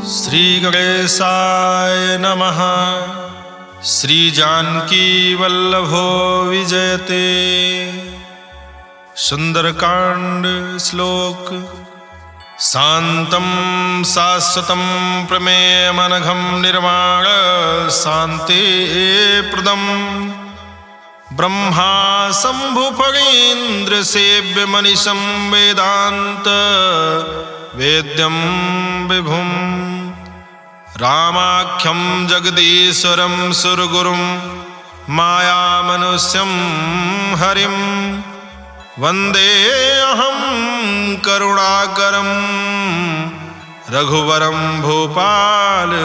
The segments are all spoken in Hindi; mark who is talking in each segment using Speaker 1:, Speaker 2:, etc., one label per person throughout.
Speaker 1: श्री गणेशाय नमः। श्री जानकी वल्लभो विजयते। सुंदरकांड श्लोक। शांतं शाश्वतं प्रमेयमनघं निर्वाण शांति प्रदं ब्रह्मा शंभुफणीन्द्र सेव्य मनीषं वेदांत वेद्यं विभुं रामाख्यं जगदीश्वरं सुरगुरुं मायामनुष्यं हरिं वंदे अहं करुणाकरं रघुवरं भूपालचूडामणिं।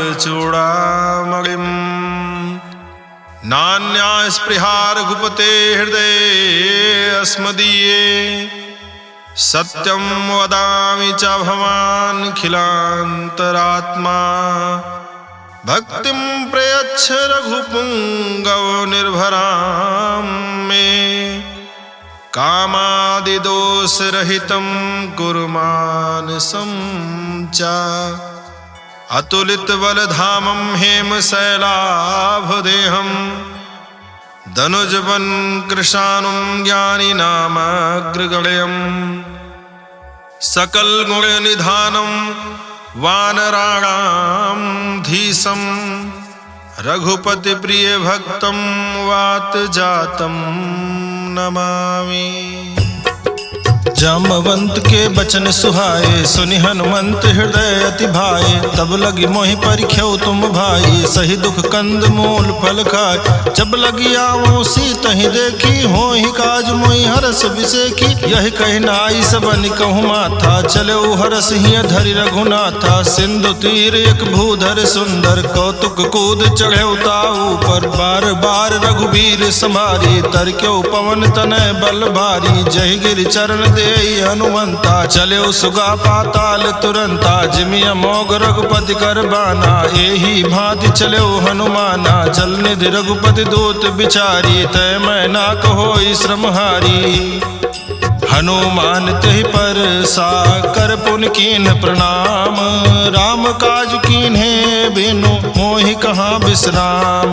Speaker 1: नान्या स्पृहा रघुपते हृदये अस्मदीये सत्यं वदामि च भवानखिलान्तरात्मा। भक्तिं प्रयच्छ रघुपुङ्गव निर्भरां मे कामादिदोषरहितं कुरु मानसं च। अतुलितबलधामं हेमशैलाभदेहं धनुजवन् कृशानुं ज्ञानिनामग्रगण्यं सकलगुणनिधानं वानराणां धीशं रघुपतिप्रियभक्तं वातजातं नमामि। जामवंत के बचन सुहाए सुनि हनुमंत हृदय अति भाए। तब लगी मोहि परिख्यौ तुम भाई सही दुख कंद मूल फल खाए। जब लगी आवो सीतहि देखी होहि काज मोहि हरस बिसेखी। यही कहि नाई सबनि कहु माथा चले हरस हिय धरि रघुनाथा। सिंधु तीर एक भूधर सुंदर कौतुक कूद चढ़े ताऊ पर। बार बार रघुबीर समारी तरक्यो पवन तनय बल भारी। जय गिरि चरण दे हनुमंता चले सुगा पाताल तुरंता। जिमि अमोघ रघुपति कर बाना एही भांति चले हनुमाना। जल निधि रघुपति दूत बिचारी तय मैं ना कहो श्रम हारी। हनुमान तेहि पर सा कर पुन कीन्ह प्रणाम। राम काज कीन्हे बिनु मोहि कहाँ विश्राम।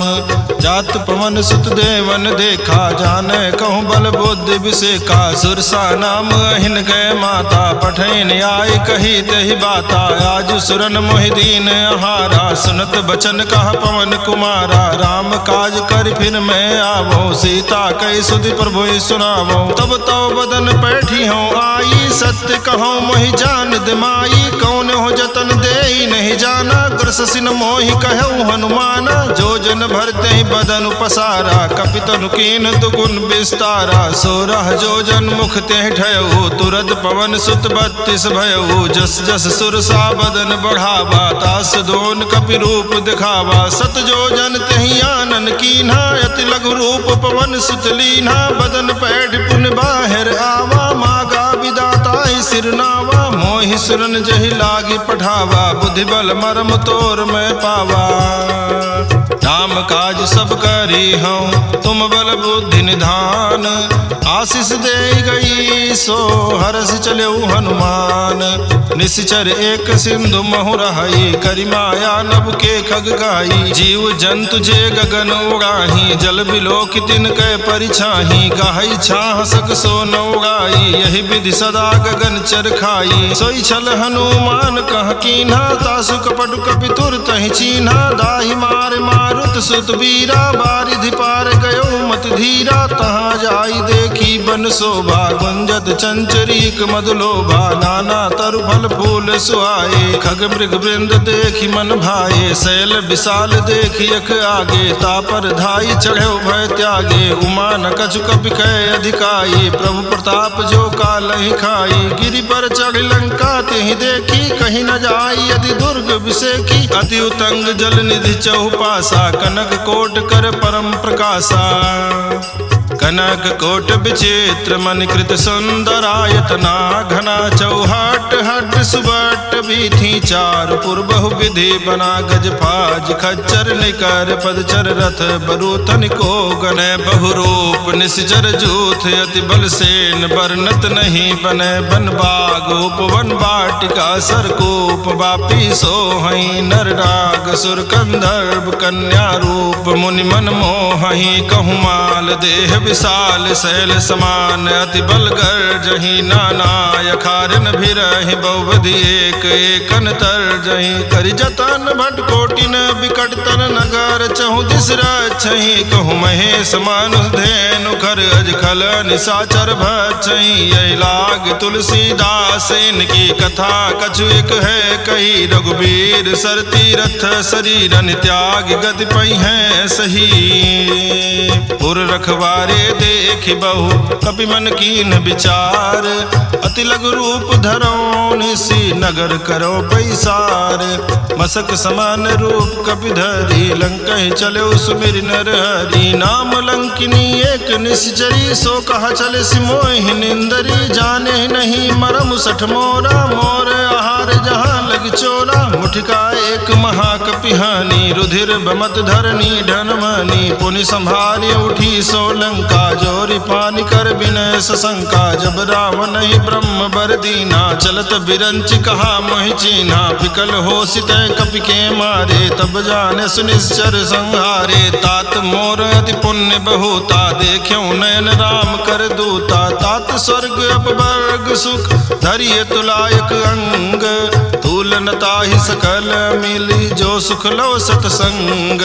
Speaker 1: जात पवन सुत देवन देखा जाने कहूँ बल बुद्धि विसेखा। सुरसा नाम अहिन गए माता पठैन आय कही तेहि बाता। आज सुरन मोहि दीन आहारा सुनत बचन कह पवन कुमारा। राम काज कर फिर मैं आवो सीता कई सुधि प्रभु सुनावो। तब तो बदन बैठी हूँ आई सत्य कहूँ मोहि जान दिमाई। कौन हो जतन दे नहीं जाना ग्रसिन मोहि कहूँ हनुमाना। जो जन भरते ही बदन पसारा कपितनु कीन दुगुन विस्तारा। 16 जो जन मुख ते ठयऊ तुरत पवन सुत 32 भयऊ। जस जस सुरसा बदन बढ़ावा तास दोन कपि रूप दिखावा। 7 जो जन तेहि आनन कीन्हा अति लघु रूप पवन सुत लीन्हा। बदन पैठ पुन बाहिर आवा मागा विदाता सिरनावा। मोहि सुरन जहि लागी पठावा बुद्धि बल मरम तोर मैं पावा। नाम काज सब करी हूँ तुम बल बुद्धि निधान। आशीष दे गई सो हरस चले हनुमान। निश्चर एक सिंधु महु रहाई करि माया नभ के खग गाई। जीव जंतु जे गगन उड़ाही जल बिलोक तिन कै परिछाही। गाही छाह सक सो न उड़ाई यही विधि सदा गगन चर खाई। सोई छल हनुमान कह कीन्हा तासु कपटु कपि तुर तहि चीन्हा। दाहि मार मारुत सुत बीरा बारिधि पार गयो मत धीरा। तहाँ जाई देखी बन शोभा गुंजत चंचरीक मधुलोभा। नाना तरु फल फूल सुहाए खग मृग वृंद देखी मन भाए। शैल विशाल देखी अख आगे तापर धाई चढ़े भय त्यागे। उमा न कछु कपि कै अधिकाई प्रभु प्रताप जो कालहि खाई। गिरि पर चढ़ लंका तेहि देखी कहीं न जाई यदि दुर्ग विसेखी। अति उतंग जल निधि चहुपासा कनक कोट कर परम प्रकाशा। कनक कोट विचित्र मन कृत सुंदरायतना घना चौहट हट सुबट बीथी चार पूर्व विधि बना गज फाज खच्चर निकर पदचर रथ बरूथन को गने बहुरूप निश्चर जूथ अति बल सेन बरनत नहीं बने बन बाग उपवन वाटिका सरकूप वापी सोहई नर राग सुर कंदर्भ कन्या रूप मुनि मन मोहई कहूमाल देह विशाल शैल समान अति बल गर्जहि नाना यखारन भिरहि बहुविधि एक एकन तरजहि करि जतन भट कोटिन बिकट तन नगर चहु दिस रक्षहि कहु महेश मानुष धेनु खर अजखल निशाचर भक्षहि यही लाग तुलसीदास इनकी कथा कछु एक है कही रघुबीर सर तीरथ शरीरन त्याग गति पई है सही पुर रखवारे देख बहु कपि मन कीन विचार अति लघु रूप धरो निसी नगर करो पैसार मसक समान रूप कपि धरी लंकहि चलो सुमिर नर हरि नाम लंकिनी एक निश्चरी सो कहा चले सिमोहि निंदरी जाने नहीं मरम सठ मोरा मोर आहार जहाँ लग चोरा मुठिका एक महाकपिहानी रुधिर बमत धरनी ढनमनी पुनि संभाली उठी सो लंका जोरी पानी कर विनय सशंका जब रावण ही ब्रह्म बर दीना चलत बिरंच कहा मोहि चीन्हा विकल हो सितय कपि के मारे तब जाने सुनिश्चर संहारे तात मोर अति पुण्य बहुता देख्यो नयन राम कर दूता तात स्वर्ग अपवर्ग सुख धरिय तुलायक अंग तूलनता ही सकल मिली जो सुख लो सतसंग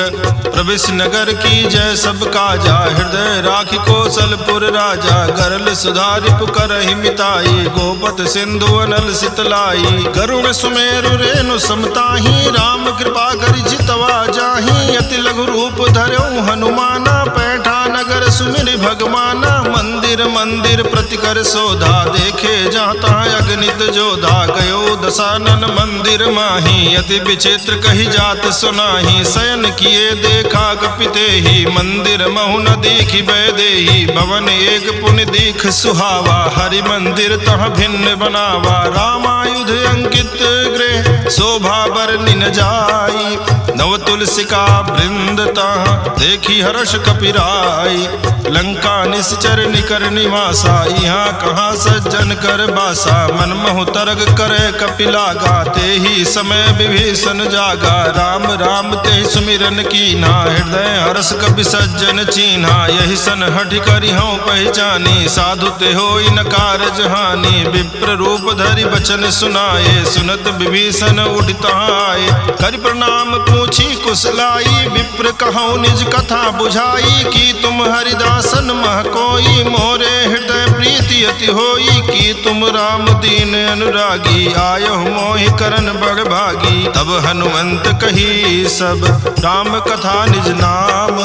Speaker 1: प्रविश नगर की जय सब काजा हृदय राखी कौशलपुर राजा गरल सुधारि पुकरहि मिताई गोपत सिंधु अनल सितलाई गरुड़ सुमेरु रेणु समताही राम कृपा करि जितवा जाही अति लघु रूप धर्यो हनुमाना पैठा नगर सुमिर भगवाना मंदिर मंदिर प्रतिकर सोधा देखे जहाँ तहाँ अगणित जोधा गयो दशानन मंदिर माही अति विचित्र कही जात सुनाही शयन किए देखा कपिते ही मंदिर महु न दीखि बैदेही भवन एक पुण्य दीख सुहावा हरि मंदिर तह भिन्न बनावा रामायुध अंकित गृह शोभा बरनि न जाई नव तुलसिका वृंद तह देखी हर्ष कपिराई लंका निश्चर निकर निवासा यहाँ कहाँ सज्जन कर बासा मन मोह तरग करे कपिलागा ते ही समय विभीषण जागा राम राम ते सुमिरन कीन्हा हृदय हर्ष कपि सज्जन चीन्हा यही सन हठ करि हूँ पहचानी साधु ते होई न कारज हानि विप्र रूप धरि बचन सुनाए सुनत विभीषण उठ तहाँ आए करि प्रणाम पूछी कुशलाई विप्र कहूँ निज कथा बुझाई की तुम हरिदासन मह कोई मोरे हृदय प्रीति अति होई की तुम राम दीन अनुरागी आयो मोहि करन बड़ भागी तब हनुमंत कही सब राम कथा निज नाम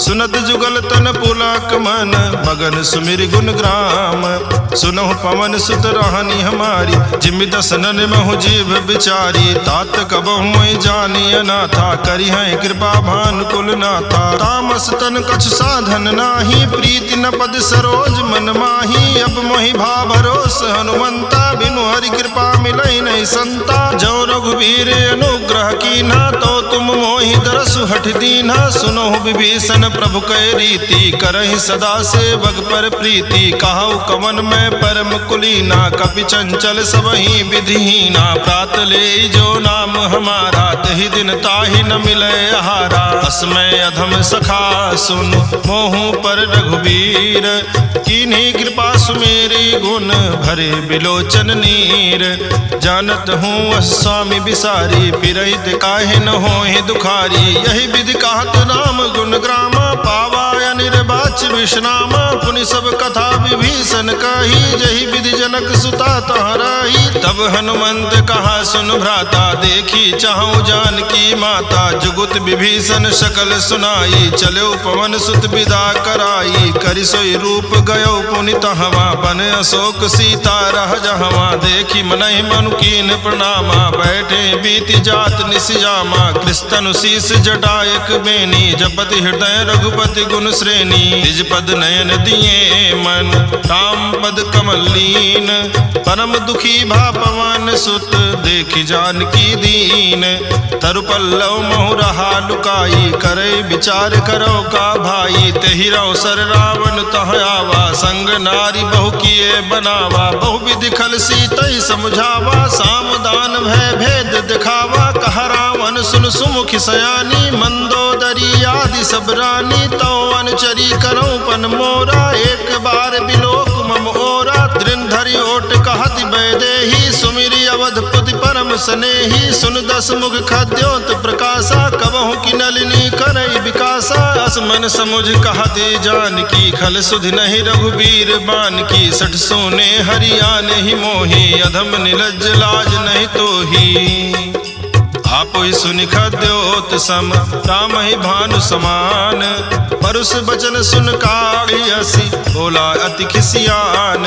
Speaker 1: सुनत जुगल तन पुलक मन मगन सुमिर गुण ग्राम सुनहु पवन सुत रहनी हमारी जिमि दसनन महु जीव बिचारी तात कबहु मोहि जानी अनाथा करी है कृपा भान कुल नाथा तामस तन कछु साधन नाही प्रीति न पद सरोज मन माही अब मोहि भा भरोस हनुमंता बिनु हरि कृपा मिलई नहीं संता जो रघुवीर अनुग्रह कीन्हा तो तुम मोहि दरसु हठ दीन्हा सुनहु विभीषण प्रभु कै रीति करहि सदा सेवक पर प्रीति कहु कवन में परम कुलीना कपि चंचल सबहि विधिहीना प्रात ले जो नाम हमारा तहि दिन ताहि न मिले आहारा अस्मय अधम सखा सुन मोहु पर रघुवीर कीन्ही कृपा सुमेरी गुण भरे बिलोचन नीर जानत हूँ स्वामी बिसारी फिरहित काहे न होहि दुखारी यही विधि कहत राम गुण ग्रामा पावा निर्वाच विश्रामा पुनि सब कथा विभीषण कही जही विधि जनक सुता तहराही तब हनुमंत कहा सुन भ्राता देखी चाहूं जानकी माता, जुगुत विभीषण सकल सुनाई, चलो पवन सुत विदा कराई, करि सोई रूप गयो पुनित हवा, बन अशोक सीता रह जहवा, देखी मनहि मनु कीन प्रणामा, बैठे बीति जात निसियामा, कृष्ण शीस जटायक बेनी, जपति हृदय रघुपति गुण श्रेणी, निज पद नयन दिए मन राम पद कमल लीन, परम दुखी भा पवन सुत देखि जानकी दीन, तरु पल्लव महु रहा लुकाई, करे विचार करो का भाई, तेहि अवसर रावण तह आवा, संग नारी बहु किए बनावा, बहु विधि खल सीतई समझावा, साम दान भय भेद दिखावा, कहा रावण सुन सुमुखि सयानी, मंदोदरी आदि सब रानी, तो अनुचरी करो पन मोरा, एक बार बिलोक मम ओरा, दृढ़ धरि ओट कहति वैदेही, सुमिरि अवधपुति परम सनेही, सुन दस मुख खद्योत प्रकाशा, कबहु की नलिनी करई विकासा, असमन समुझ कहते जानकी, खल सुधि नहीं रघुबीर बान की, सठ सोने हरियाने ही मोही, अधम निलज्ज लाज नहीं तोही, आपो ही सुनि खद्योत सम राम ही भानु समान, परुष बचन सुन काढ़ी हसी, बोला अति खिसियान,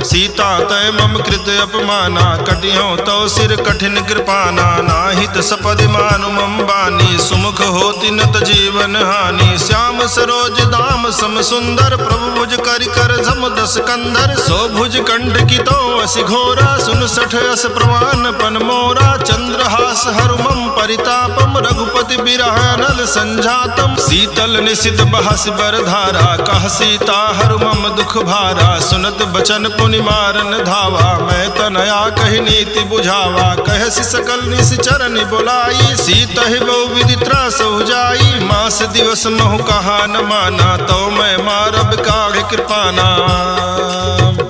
Speaker 1: सीता तय मम कृत अपमाना, कटियो तो सिर कठिन कृपाना, नाहित सपदि मानु मम बानी, सुमुख होति नत जीवन हानि, श्याम सरोज दाम सम सुंदर, प्रभु भुज करि कर झम दस कंधर, सो भुज कंठ की तो असि घोरा, सुन सठ अस प्रवान पन मोरा, चंद्रहास हरु मम परितापम, रघुपति बिरह नल संजातम, शीतल निशित बहस बर धारा, कह सीता हरु मम दुख भारा, सुनत बचन पुनि मारन धावा, मैं तनया कही नीति बुझावा, कहसि सकल निस चरण बुलाई, सीता ही बहु विधि त्रास हो जाई, मास दिवस महु कहा न माना, तो मैं मारब काढ़ कृपाना,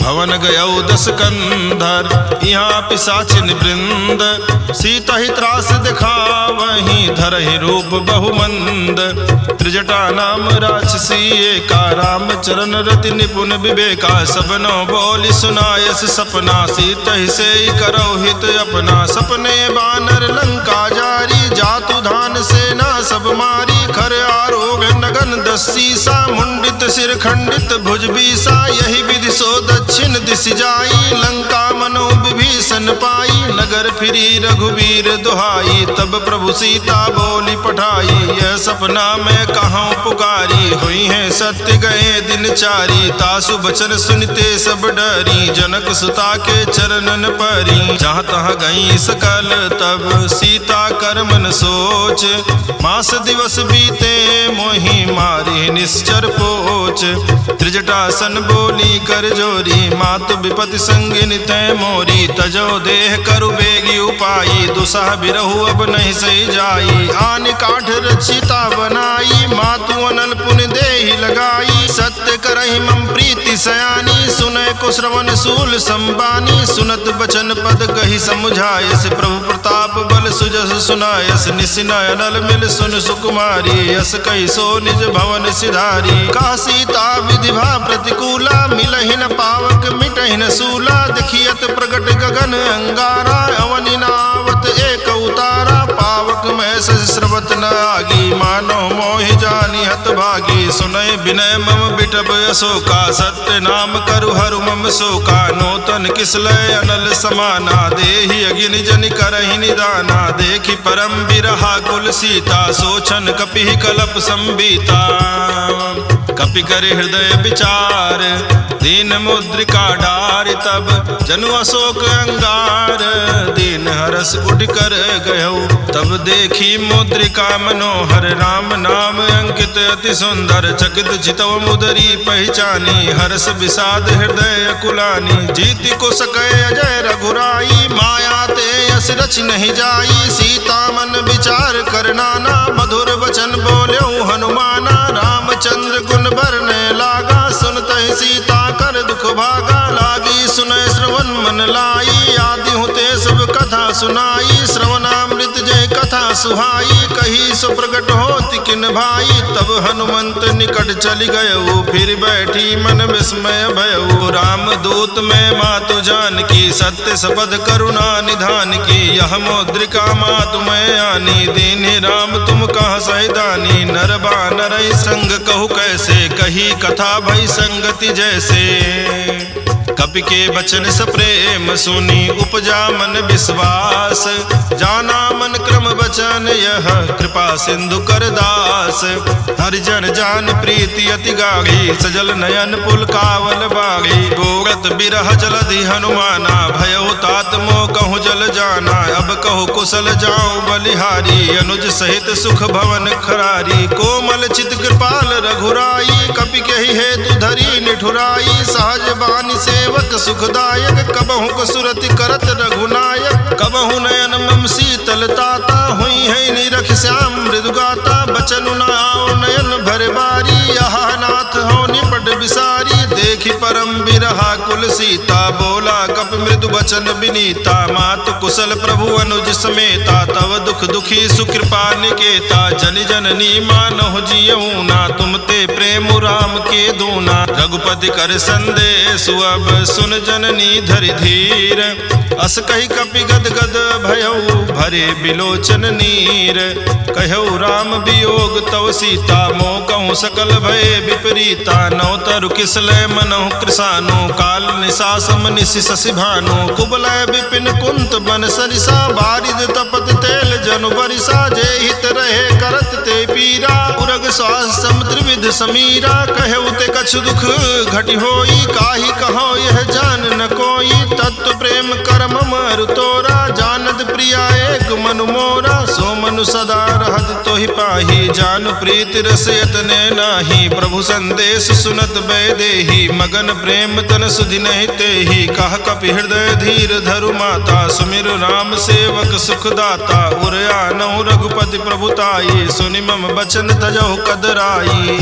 Speaker 1: भवन गयौ दस कंधर, यहाँ पिशाचिन वृंद, सीता ही त्रास दिखा वहीं धरहि रूप बहुमंद, त्रिजटा नाम राक्षसी एका, राम चरण रति निपुण विवेका, सबनो बोली सुनायस सपना, सीता ही से करो हित अपना, सपने बानर लंका जारी, जातु धान सेना सब मारी, खर आरोग नगन दस सीसा, मुंडित सिर खंडित भुज बीसा, यही विधि सो दक्षिण दिश जाई, लंका मनो विभीषण पाई, नगर फिरी रघुवीर दुहाई, तब प्रभु सीता बोली पठाई, यह सपना मैं कहाँ पुकारी, हुई है सत्य गए दिन चारी, तासु बचन सुनते सब डरी, जनक सुता के चरणन परी, जहाँ तहाँ गई सकल तब सीता कर मन सोच, मास दिवस बीते मोहि मारी निश्चर पोच, त्रिजटासन बोली कर जोरी, मातु विपति संगिन तय मोरी, तजो देह करु बेगी उपाई, दुसह बिरहु अब नहीं सही जाई, आन काठ रचिता बनाई, मातु अनल पुनि देहि लगाई, सत्य करहि मम प्रीति सयानी, सुनय को श्रवण सूल संबानी, सुनत बचन पद कही समुझायस, प्रभु प्रताप बल सुजस सुनायस, निसिनय अनल मिल सुन सुकुमारी, यस कही सो निज भवन सिधारी, का सीता विधि भा प्रतिकूला, मिलहि न पावक मिटहि न सूला, देखियत प्रगट गगन अंगारा, अवनि नावत एक उतारा, पावक में श्रवत न आगी, मानो मोहि जानी हत भागी, सुनय विनय मम बिटब अशोका, सत्य नाम करु हरु मम शोका, नूतन किसलय अनल समाना, देहि अगिन जनि करहि निदाना, देखि परम बिरहा कुल सीता, सोचन कपि कलप संबीता, कपि कर हृदय विचार, दीन मुद्रिका डारि, तब जनु अशोक अंगार, दीन हरस उठ कर गयो, तब देखी मुद्रिका मनोहर, राम नाम अंकित अति सुंदर, चकित चितव मुदरी पहचानी, हर्ष विषाद हृदय अकुलानी, जीति को सकै अजय रघुराई, माया ते यस रच नहीं जाई, सीता मन विचार कर नाना, मधुर वचन बोल्यो हनुमाना, रामचंद्र गुण बरने लागा, सुनत ही सीता कर दुख भागा, लागी सुनय श्रवण मन लाई, आदि होते सब कथा सुनाई, श्रवणामृत जय कथा सुहाई, कही सो प्रगट होति किन भाई। तब हनुमंत निकट चली गयऊ, फिर बैठी मन विस्मय भयऊ। राम दूत में मातु जान की, सत्य सबद करुणा निधान की। यह मौद्रिका मातु मैं आनी, दीन्हि राम तुम कहाँ सहिदानी। नर बानर संग कहु कैसे, कही कथा भई संगति जैसे। कपि के बचन सप्रेम सुनी, उपजा मन विश्वास। जाना मन क्रम बचन यह, कृपा सिंधु कर दास। हरिजन जान प्रीति अति गाढ़ी, सजल नयन पुलकावल बागी। बोरत बिरह जलधि हनुमाना, भयो तात मोह कहूँ जल जाना। अब कहु कुशल जाऊं बलिहारी, अनुज सहित सुख भवन खरारी। कोमल चित कृपाल रघुराई, कपि कहि हेतु धरी निठुराई। सहज बानी सेवक सुखदायक, कबहु कसुरति करत रघुनायक। कबहु नयन मम शीतल ताता, हुई है निरख श्याम मृदुगाता। बचनु न आओ नयन भर बारी, यहाँ नाथ हो निपट विसारी। देखि परम बिरहा कुल सीता, बोला कपि मृदु बचन विनीता। मातु कुशल प्रभु अनुज समेता, तव दुख दुखी सुकृपा निकेता। जनि जननी मानहु जियऊ ना, तुम ते प्रेम राम के दूना। रघुपति कर संदेश अब सुन जननी धरि धीर। अस कही कपि गद गद भयऊ, भरे बिलोचन नीर। कहऊ राम वियोग तव सीता, मोह कहूँ सकल भय विपरीता। नौ तरु किसलय मनहु कृसानु, काल निशा सम निशि शशि भानु। कुबलय विपिन कुंत बन सरिसा, बारिद तपत तेल जनु बरिसा। जे हित रहे करत ते पीरा, उरग श्वास समुद्र विध समीरा। कहऊ ते कछु दुख घटि होई, काहि कहो यह जान न कोई। तत्व प्रेम करम मरु तोरा, जानत प्रिया एक मनु मोरा। सो मनु सदा रहत तोहि पाही, जानु प्रीति रस यतने नाही। प्रभु संदेश सुनत बैदेही, मगन प्रेम तन सुधि नहीं तेहि। कह कपि हृदय धीर धरु माता, सुमिरु राम सेवक सुखदाता। उर आनहु रघुपति प्रभुताई, सुनि मम बचन तजहु कदराई।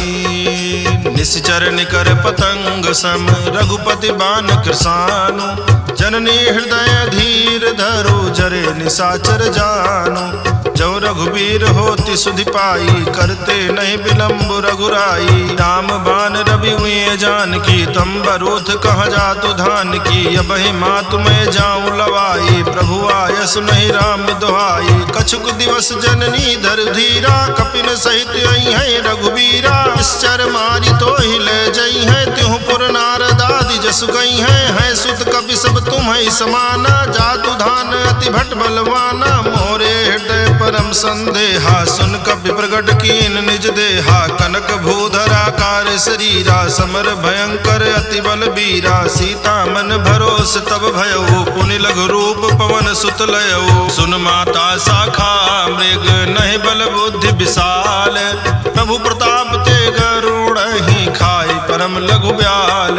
Speaker 1: निश्चर निकर पतंग सम, रघुपति बान कृसानु। जननी हृदय धीर धरो, जरे निशाचर जानो। जो रघुबीर होति सुधि पाई, करते नहीं विलम्ब रघुराई। राम बान रवि हुए जान की, तम बरूथ कह जातु धान की। अबहि मातु मैं जाऊं लवाई, प्रभु आयस नहीं राम दुहाई। कछुक दिवस जननी धर धीरा, कपिन सहित आई है रघुबीरा। निश्चर मारी तो हिले जई है, त्यों पुर नारद आदि जसु गई है। सुत कपि सब तुम है समाना, जातु धान अति भट बलवाना। मोरे हृदय परम संदेहा, सुन कपि प्रगट कीन निज देहा। कनक भूधरा कार शरीरा, समर भयंकर अति बल बीरा। सीता मन भरोस तब भयऊ, पुनि लघु रूप पवन सुत लयऊ। सुन माता शाखा मृग, नहीं बल बुद्धि विशाल। प्रभु प्रताप ते गरुड़ ही, खाई परम लघु ब्याल।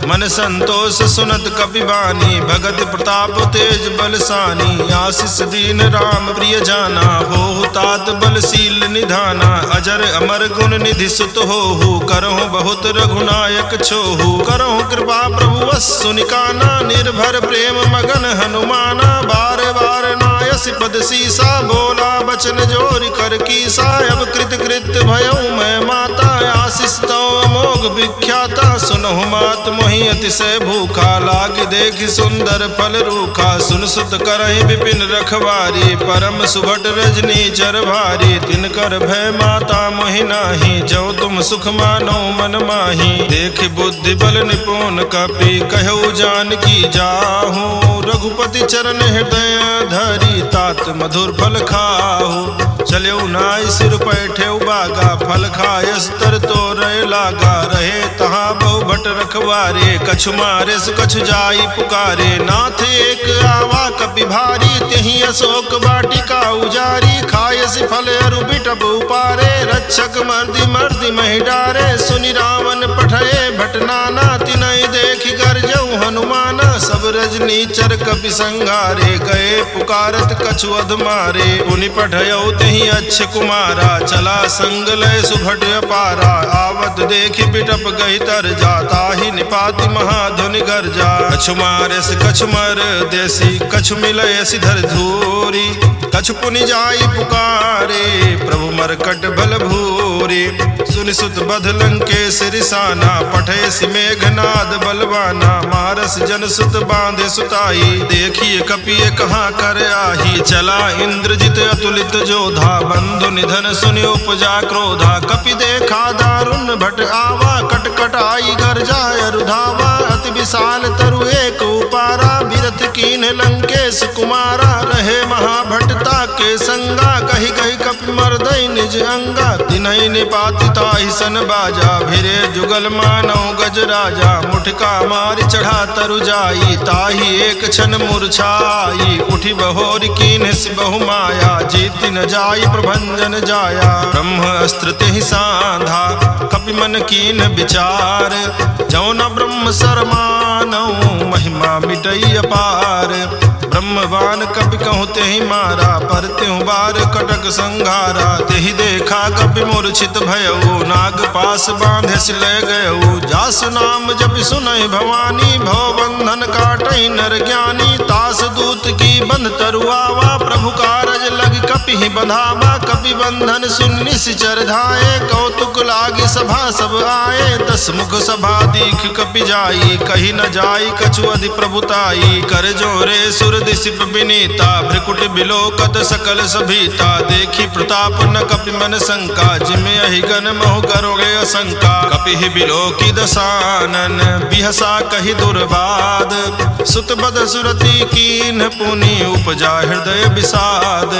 Speaker 1: मन संतोष सुनत कपि बानी, भगत प्रताप तेज बलसानी। आशीष दीन राम प्रिय जाना, हो तात बलशील निधाना। अजर अमर गुण निधि सुत होहु, करहु बहुत रघुनायक छोहु। करहु कृपा प्रभु वस सुनिकाना, निर्भर प्रेम मगन हनुमाना। बार बार नायस पद सीसा, बोला बचन जोरि कर कीसा। अब कृत कृत भयऊ मैं माता, आशीष तो अमोघ विख्याता। सुनहु मात मोहि अतिशय भूखा, लाग देखि सुंदर फल रूखा। सुन सुत करहि विपिन रखवारी, परम सुभट रजनी चर भारी। तिनकर भय माता मोहि नाही, जो तुम सुख मानो मन माही। देख बुद्धि बल निपुण कपि, कहु जानकी जाहू। रघुपति चरण हृदय धरी, तात मधुर फल खाहू। चलेऊ नाई सिर पैठे बागा, फल खायस तर तो रहे लागा। रहे तहाँ बहु भट रखवारे, कछु मारे सु कछु जाई पुकारे। नाथ एक आवा कपि भारी, तेहि अशोक वाटिका उजारी। खायस फल अरु बिटप उपारे, रक्षक मर्दि मर्दि महि डारे। सुनि रावण पठये भट नाना, तिनहि देखि गरजऊ हनुमाना। सब रजनी चर कपि संघारे, गए पुकारत कछु अध मारे। पुनि पठयऊ तेहि अच्छ कुमारा, चला संग लय सुभट अपारा। आवत देखि बिटप गहि तर जा, ताहि निपाति महाधुनि गर्जा। कछु मारे से कछु मर देसी, कछु मिलय सिधर धूरी। कछु पुनि जाई पुकारे, प्रभु मरकट भल भूरे। सुनि सुत बध लंकेश रिसाना, पठे सि मेघनाद बलवाना। मारस जन सुत बांधे सुताई, देखिए कपिए कहाँ कर आही। चला इंद्रजित अतुलित जोधा, बंधु निधन सुनि उपजा क्रोधा। कपि देखा दारुण भट आवा, कटकट आई गर्जाय रुधावा। अति विशाल तरु एक उपारा, बिरथ कीन लंकेश कुमारा। रहे महाभटता के संगा, कही कही कपि मर्दई निज अंगा। तिन्हि निपाति ताहि सन बाजा, भिरे जुगल मानव गज राजा। मुठका मारि चढ़ा तरु जाई, ताहि एक क्षण मूर्छाई। उठि बहोर कीन बहु माया, जीति न जाई प्रभंजन जाया। ब्रह्म अस्त्र तेहि साधा, कपि मन कीन विचार। जौन ब्रह्म सरमानौ, महिमा मिटई अपार। ब्रह्मवान कपि कहूँ तेहि मारा, पर त्यों बार कटक संघारा। तेहि देखा कपि मूर्छित भयऊ, नाग पास बांधे सिलय गयऊ। जासु नाम जपि सुनहि भवानी, भव बंधन काटई नर ज्ञानी। तास दूत की बंध तरुआवा, प्रभु कारज लग कपि ही बंधावा। कपि बंधन सुन निश्चर धाये, कौतुक लागी सभा सब आए। दस मुख सभा दीख कपि जाई, कही न जाई कछु अधि प्रभुताई। कर जोरे सुर दिसिप विनीता, भ्रिकुट बिलोकत सकल सभीता। देखी प्रताप न कपि मन शंका, जिमे अहिगन महु करोगे असंका। कपि ही बिलोकी दसानन, बिहसा कही दुर्बाद। सुत बद सुरति कीन्ह पुनि, उपजा हृदय विषाद।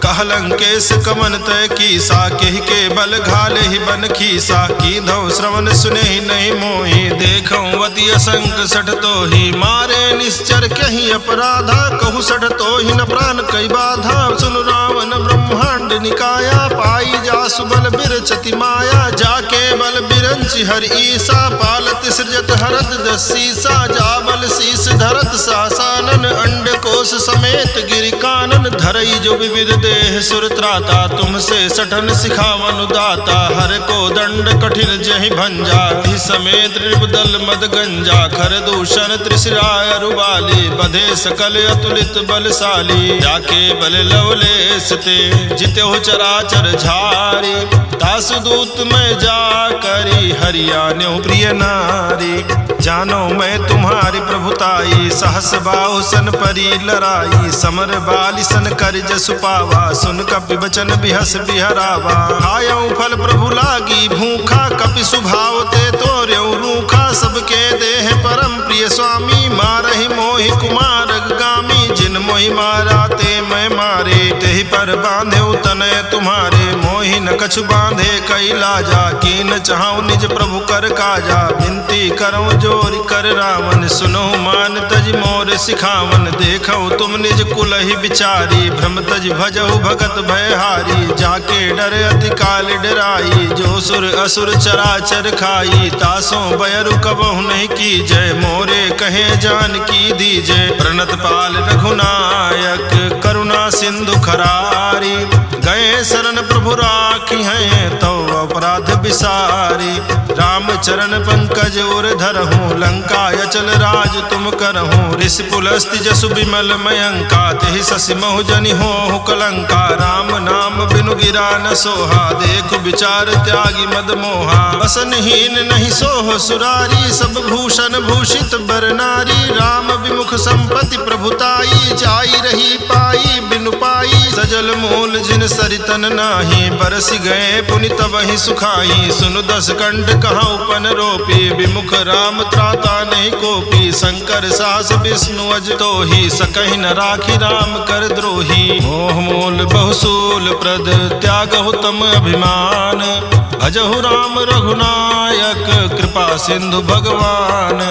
Speaker 1: कह लंकेश कमन तय कीसा, केहि के बल घाले ही बन खीसा। कीधौ श्रवण सुने ही नहीं मोहि, देखऊं अति असंक सठ तोहि। मारे निश्चर कहीं अपराधा, कहु सठ तोहि न प्राण कई बाधा। सुन रावण ब्रह्मांड निकाया, पाई जासु बल बिरचति माया। जाके बल बिरंचि हर ईसा, पालत सृजत हरत दसीसा। जा बल शीस धरत सासानन, अंड कोश समेत गिरि कानन। धरई जो विविध देह सुर त्राता, तुमसे सठन सिखावन दाता। हर को दंड कठिन जहि भंजा, हि समेत नृपदल मद गंजा। खर दूषण त्रिशिराय रुबाली, बधे सकल अतुलित बलशाली। जाके बल लवलेश ते, जितेहु चराचर झारी। तासु दूत में जा करी, हरियाण्यो प्रिय नारी। जानो मैं तुम्हारी प्रभुताई, सहस बाहु सन परी लराई। समर बाली सन कर जसु पावा, सुन कपि बचन बिहस बिहरावा। खायऊ फल प्रभु लागी भूखा, कपि सुभाव ते तोर्यऊ रूखा। सबके देह परम प्रिय स्वामी, मारहि मोहि कुमार गामी। जिन मोहि मारा ते मैं मारे, तेहि पर बांधे तनय तुम्हारे। मोहि न कछु बांधे कई लाजा, कीन चाहूं निज प्रभु कर काजा। विनती करऊं जोरि कर रावण, सुनो मान तज मोर सिखावन। देखो तुम निज कुल ही विचारी, भ्रम तज भजहु भगत भयहारी। जाके डर अति काल डराई, जो सुर असुर चराचर खाई। तासों बयरु कबहु नहीं की जय, मोरे कहे जान की दीजय। प्रणत पाल रघुनायक, करुणा सिंधु खरारी। गए शरण प्रभु राखी हैं, तो अपराध विसारी। राम चरण पंकज उर धरहूँ, लंका अचल राज तुम करहूँ। ऋषि पुलस्ति जसु विमल मयंका, तेहि शशि महु जनि होहु कलंका। राम नाम बिनु गिरा न सोहा, देखु विचार त्यागी मद मोहा। बसनहीन नहीं सोह सुरारी, सब भूषण भूषित बर नारी। राम विमुख संपत्ति प्रभुताई, जाई रही पाई बिनु पाई। सजल मूल जिन सरितन नाही, बरस गए पुनि तबहि सुखाई। सुनु दस कंठ कहाँ उपन रोपी, विमुख राम त्राता नहीं कोपी। शंकर सास विष्णु अज तोहि, सकहि न राखी राम कर द्रोही। मोह मूल बहुसूल प्रद, त्यागहु तम अभिमान। भजहु राम रघुनायक, कृपा सिंधु भगवान।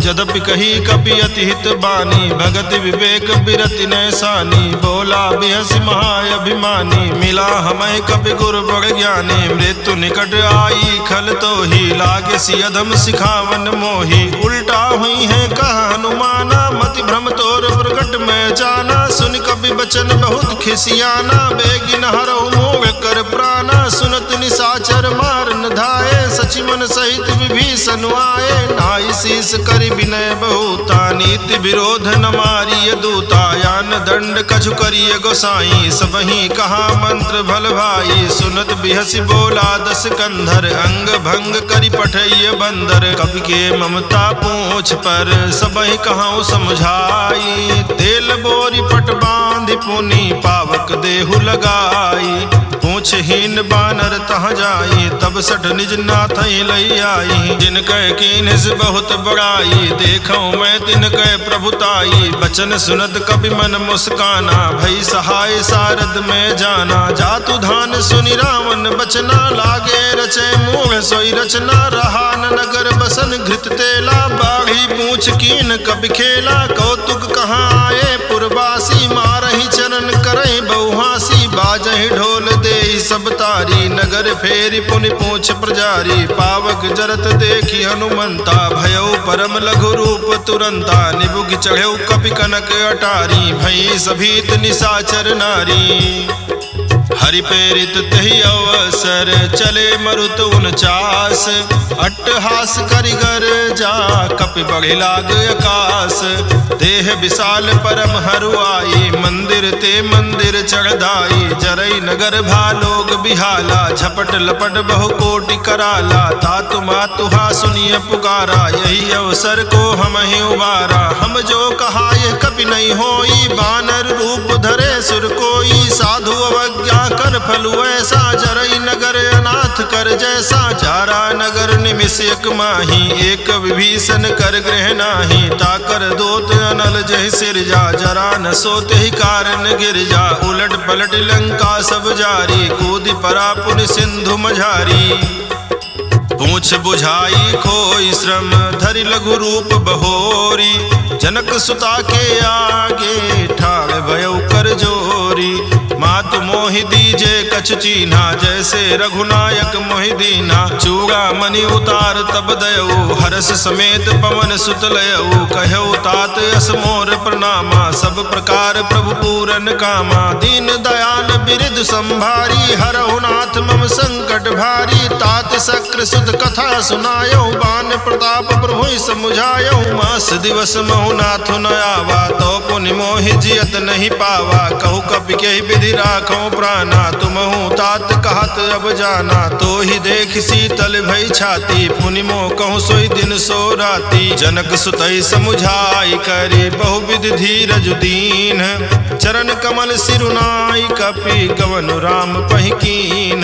Speaker 1: यद्यपि कही कपि अति हित बानी, भगति विवेक बिरति नैसानी। बोला बिहसि महाअभिमानी, मिला हमें कपि गुरु बड़ ज्ञानी। मृत्यु निकट आई खल तोहि, लागे सि अधम सिखावन मोहि। उल्टा हुई है कह हनुमाना, मति भ्रम तोर प्रगट में जाना। सुन कपि बचन बहुत खिसियाना, बेगिन हरहु मोह कर प्राणा। सुनत निशाचर मार न धाये, सचि पवन सहित विभीषण आए, नाई शीस करि विनय बहुता, नीति विरोध न मारिय दूता, यान दंड कछु करिय गोसाई, सबहि कहा मंत्र भल भाई, सुनत बिहसि बोला दस कंधर, अंग भंग करि पठैय बंदर, कवि के ममता पूछ पर सबहि कहूँ समझाई, तेल बोरी पट बांधि पुनि पावक देहु लगाई, पूछहीन बानर तह जाई, तब सठ निज नाथ लई आई, जिनकै कीन्ह बहुत बड़ाई, देखो मैं तिनकै प्रभुताई, बचन सुनत कपि मन मुस्काना, भई सहाय सारद में जाना, जातु धान सुनि रावण बचना, लागे रचे मूढ़ सोई रचना, रहा न नगर बसन घृत तेला, बाढ़ी पूछ कीन कपि खेला, कौतुक कहाँ आए पुरवासी, मारहि चरण करहि बहुहासी, बाजहि ढोल देहि सब तारी, नगर फेरि पुनि पूछ प्रजारी, पावक जरत देखि हनुमंता, भयउ परम लघु रूप तुरंता, निबुघ चढ़ेउ कपि कनक अटारी, भई सभीत निशाचर नारी, हरि प्रेरित तहि अवसर, चले मरुत 49, अट्टहास करिगर जा, कपि बढ़ि लाग आकाश, देह विशाल परम हरुआई, मंदिर ते मंदिर चढ़दाई, जरई नगर भालोग बिहाला, झपट लपट बहु कोटि कराला, तातु मातुहा सुनिय पुकारा, यही अवसर को हम ही उबारा, हम जो कहा यह कपि नहीं होई, बानर रूप धरे सुर कोई, साधु अवज्ञा कर फलु ऐसा, जरई नगर अनाथ कर जैसा, चारा नगर निमिष एक माही, एक विभीषण कर गृह नाही, ताकर दोत अनल जहि सिरजा, जरा न सोते ही कारण गिर जा, उलट पलट लंका सब जारी, कूदि परा पुनि सिंधु मझारी, पूछ बुझाई खोई श्रम, धरि लघु रूप बहोरी, जनक सुता के आगे ठाड़ भयउ कर जोरी, मातु मोहि दीजे कछु चीन्हा, जैसे रघुनायक मोहि दीना, चूड़ा मणि उतार तब दयऊ, हरस समेत पवन सुत लयऊ, कहऊ तात अस मोर प्रणामा, सब प्रकार प्रभु पूरन कामा, दीन दयाल बिरिद संभारी, हरहु नाथ मम संकट भारी, तात शक्र सुत कथा सुनायऊ, बान प्रताप प्रभु समुझायऊ, मास दिवस महु नाथु न आवा, तो पुनि मोहि जियत नहीं पावा, कहु कपि के विधि राखो प्राणा, तुमहु तात कहत अब जाना, तो ही देख शीतल भई छाती, पुनि मोह कहूँ सोई दिन सो राती, जनक सुतई समुझाई करी, बहुविध धीरज दीन, चरण कमल सिरुनाई, कपि कवनु राम पहिकीन,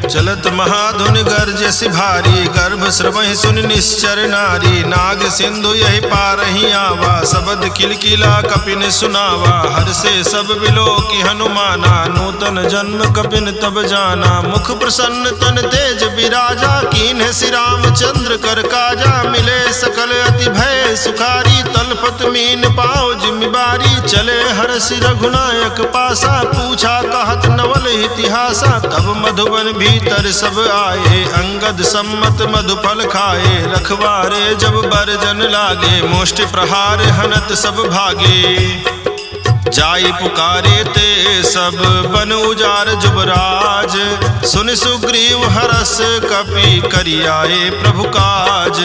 Speaker 1: चलत महाधुन गर्जस भारी, गर्भ श्रवहि सुनि निश्चर नारी, नाग सिंधु यही पारहि आवा, शबद किलकिला कपिन सुनावा, हर से सब बिलोकि हनुमाना, नूतन जन्म कपिन तब जाना, मुख प्रसन्न तन तेज विराजा, कीन्ह श्री रामचंद्र कर काजा, मिले सकल अति भय सुखारी, तलपत मीन पाओ जिम्मेवारी, चले हर्षि रघुनायक पासा, पूछा कहत नवल इतिहासा, तब मधुबन भीतर सब आए, अंगद सम्मत मधुफल खाए, रखवारे जब बरजन लागे, मुष्टि प्रहार हनत सब भागे, जाई पुकारे ते सब बन उजार जुबराज, सुन सुग्रीव हरस कपि करियाए प्रभु काज,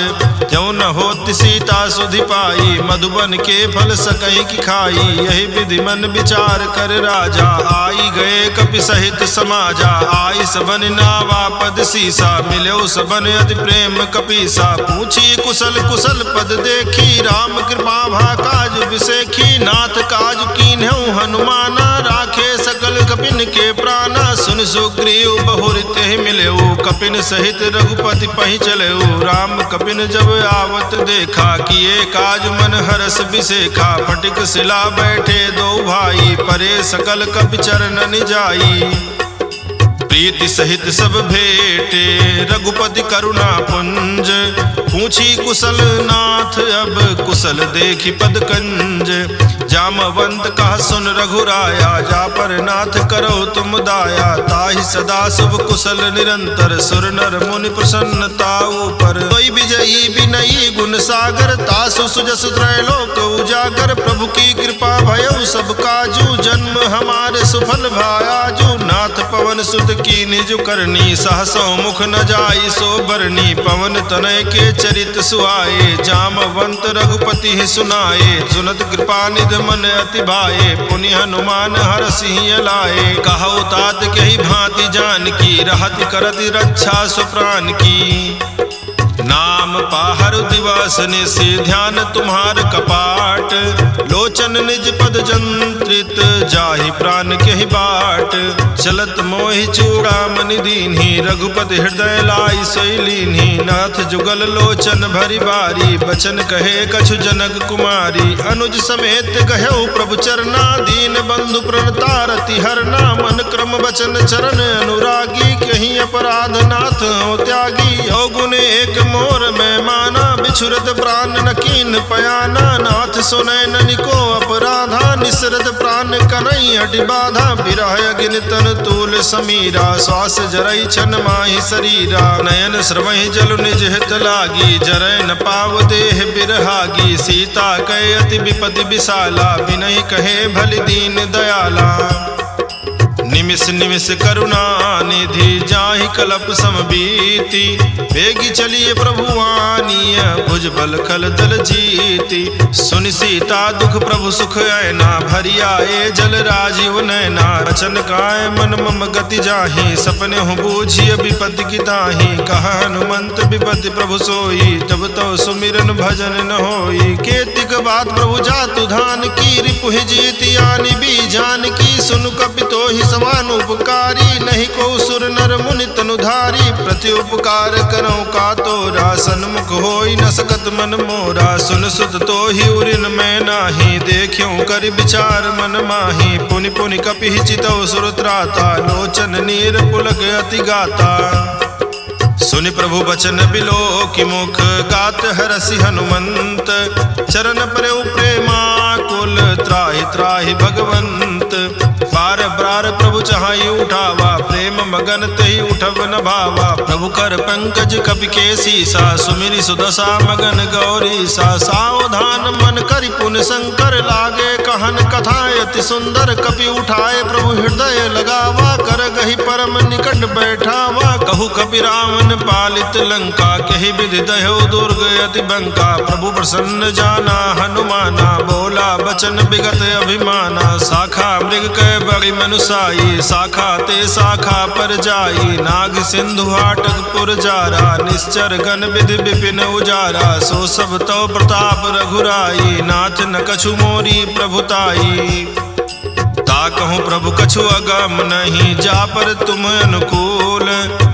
Speaker 1: त्यों न होति सीता सुधि पाई, मधुबन के फल सकई की खाई, यही विधि मन विचार कर राजा, आई गए कपि सहित समाजा, आई सबन नावा पद सीसा, मिलो सबन अति प्रेम कपीसा, पूछी कुशल कुशल पद देखी, राम कृपा भा काज विसेखी, नाथ काज कीन्हु हनुमाना, राखे सकल कपिन के प्राणा, सुन सुग्रीव बहुरित ही मिलेऊ, कपिन सहित रघुपति पहि चलेऊ, राम कपिन जब आवत देखा, किए काज मन हरस बिसेखा, फटिक शिला बैठे दो भाई, परे सकल कपि चरण जाई, प्रीति सहित सब भेटे रघुपति करुणा पुंज, पूछी कुशल नाथ अब कुशल देखी पद कंज, जामवंत कहा सुन रघुराया, जा पर नाथ करो तुम दाया, ताहि सदा शुभ कुशल निरंतर, सुर नर मुनि प्रसन्नता ऊपर, कोई विजयी विनयी गुण सागर, तासु सुजस त्रैलोक उजागर, प्रभु की कृपा भयउ सब काजू, जन्म हमारे सुफल भायाजू, नाथ पवन सुत की निज करनी, सहसो मुख न जाई सो बरनी, पवन तनय के चरित सुहाए, जामवंत रघुपति ही सुनाए, सुनत कृपा निध मन अति भाए, पुनि हनुमान हरषि लाए, कहु तात कही भांति जानकी, रहति करति रक्षा सुप्राण की, नाम पाहर दिवस निशि ध्यान तुम्हार कपाट, लोचन निज पद जंत्रित जाहि प्राण केहि बाट, चलत मोहि चूड़ामणि दीन्हि, रघुपति हृदय लाई सोई लीन्हि, नाथ जुगल लोचन भरि बारी, बचन कहे कछु जनक कुमारी, अनुज समेत कहऊ प्रभु चरना, दीन बंधु प्रणतारति हरना, मन क्रम वचन चरण अनुरागी, कहीं अपराध नाथ हो त्यागी, अवगुण एक मोर में माना, बिछुरत प्राण न कीन पयाना, नाथ सुनय ननिको अपराधा, निसरत प्राण कनई हटि बाधा, बिरह अग्नि तन तूल समीरा, श्वास जरई छन माहि शरीरा, नयन स्रवहि जल निज हित लागी, जरय न पाव देह बिरहागी, सीता कहे अति विपति विशाला, बिनहि कहे भलि दीन दयाला, निमिष निमिष करुणा निधि जाहि कलप समबीति, बेगी चलिए प्रभु आनीय भुज बल खल दल जीति, सुनि सीता दुख प्रभु सुख ऐना, भरि आए जल राजीव नैना, रचन काय मन मम गति जाहि, सपने हो बूझिय विपत्ति की ताहि, कहा हनुमंत विपत्ति प्रभु सोई, तब तो सुमिरन भजन न होई, केतिक बात प्रभु जातु धान की, रिपु जीति आनि भी जान की, सुनु कपितो ही समान उपकारी, नहीं को सुर नर मुनि तनुधारी, प्रति उपकार करो का तोरा, सन्मुख होई न सकत मन मोरा, सुन सुत तो ही उरिन मैं नाही, देखियो कर विचार मन माही, पुनि पुनि कपि चितौ सुर त्राता, लोचन नीर पुलक अति गाता, सुनि प्रभु बचन बिलो की मुख, गात हरषि हनुमंत, चरण प्रभु प्रेमाकुल, त्राहि त्राहि भगवंत, बार बार प्रभु चाहि उठावा, प्रेम मगन तहि उठब न भावा, प्रभु कर पंकज कपि के सीसा, सुमिरि सुदशा मगन गौरी सा, सावधान मन करि पुन शंकर, लागे कहन कथा अति सुंदर, कपि उठाए प्रभु हृदय लगावा, कर गहि परम निकट बैठावा, कहु कपि रावण पालित लंका, कहि विधि दह्यो दुर्ग अति बंका, प्रभु प्रसन्न जाना हनुमाना, बोला बचन विगत अभिमाना, शाखा मृग कह बड़ी मनुसाई, शाखा ते शाखा पर जाई, नाग सिंधु हाटक पुर जारा, निश्चर गण विधि विपिन उजारा, सो सब तो प्रताप रघुराई, नाथ न कछु मोरी प्रभुताई, ताकहु प्रभु कछु अगम नहीं, जा पर तुम अनुकूल,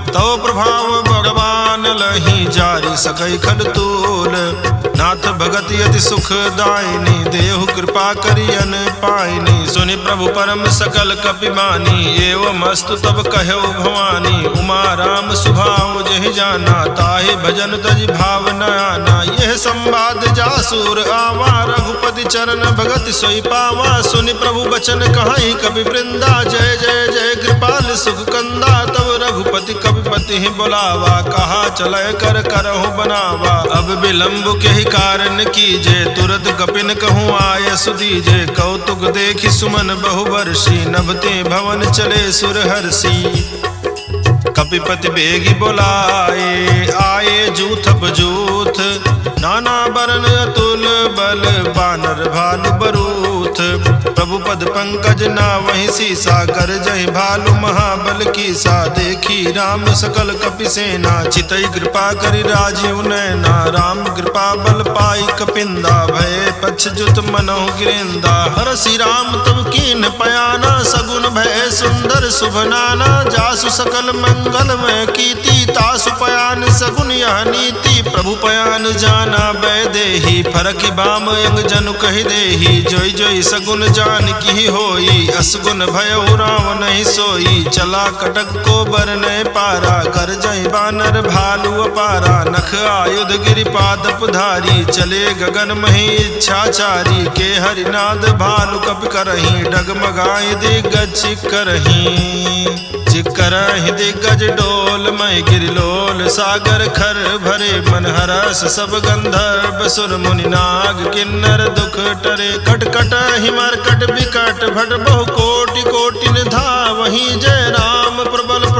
Speaker 1: तो प्रभाव भगवान लही, जारी सकै खडतूल, नाथ भगति अति सुख दायिनी, देहु कृपा करियन पायनी, सुनि प्रभु परम सकल कपि मानी, एवं अस्तु तब कहौ भवानी, उमा राम सुभाव जहि जाना, ताहि भजन तज भाव न आना, यह संवाद जासुर आवा, रघुपति चरण भगति सोई पावा, सुनि प्रभु बचन कहाई कवि वृंदा, जय जय जय कृपाल सुख कंदा, तब रघुपति कविपति ही बुलावा, कहा चलय कर करहु बनावा, अब विलंब के ही कारण कीजे, तुरत कपिन कहूँ आय सुदीजे, कौतुक देखि सुमन बहुवर्षी, नभते भवन चले सुरहर्षि, कपिपति बेगी बोलाए, आए जूथ बजूथ, नाना बरन अतुल बल, बानर भालु बरूथ, प्रभु पद पंकज ना वही सीसा, कर जय भालु महाबल कीसा, देखी राम सकल कपि सेना, चितई कृपा करि राजीव नैना, राम कृपा बल पाई कपिंदा, भय पक्ष जुत मनहु गिरिंदा, हरषि राम तब कीन पयाना, सगुन भय सुंदर शुभ नाना, जासु सकल मंगल में कीति, तासु पयान सगुन यह नीति, प्रभु पयान जाना बैदेही, फरकि बाम अंग जनु कहि देही, जोई जोई सगुन जान की होई, असगुन भयउ रावण नहीं सोई, चला कटक को बरनय पारा, कर जय बानर भालु अपारा, नख आयुध गिरिपादप धारी, चले गगन मही इच्छाचारी, के हरिनाद भालु कपि करही, डगमगाई दिग्गज करही, चिकरहि दिग्गज डोल मय गिरिलोल, सागर खर भरे मन हरस, सब गंधर्व सुर मुनि नाग, किन्नर दुख टरे, कटकट हिमरकट विकट भट, बहु कोटि कोटि निधा, वहीं जय राम प्रबल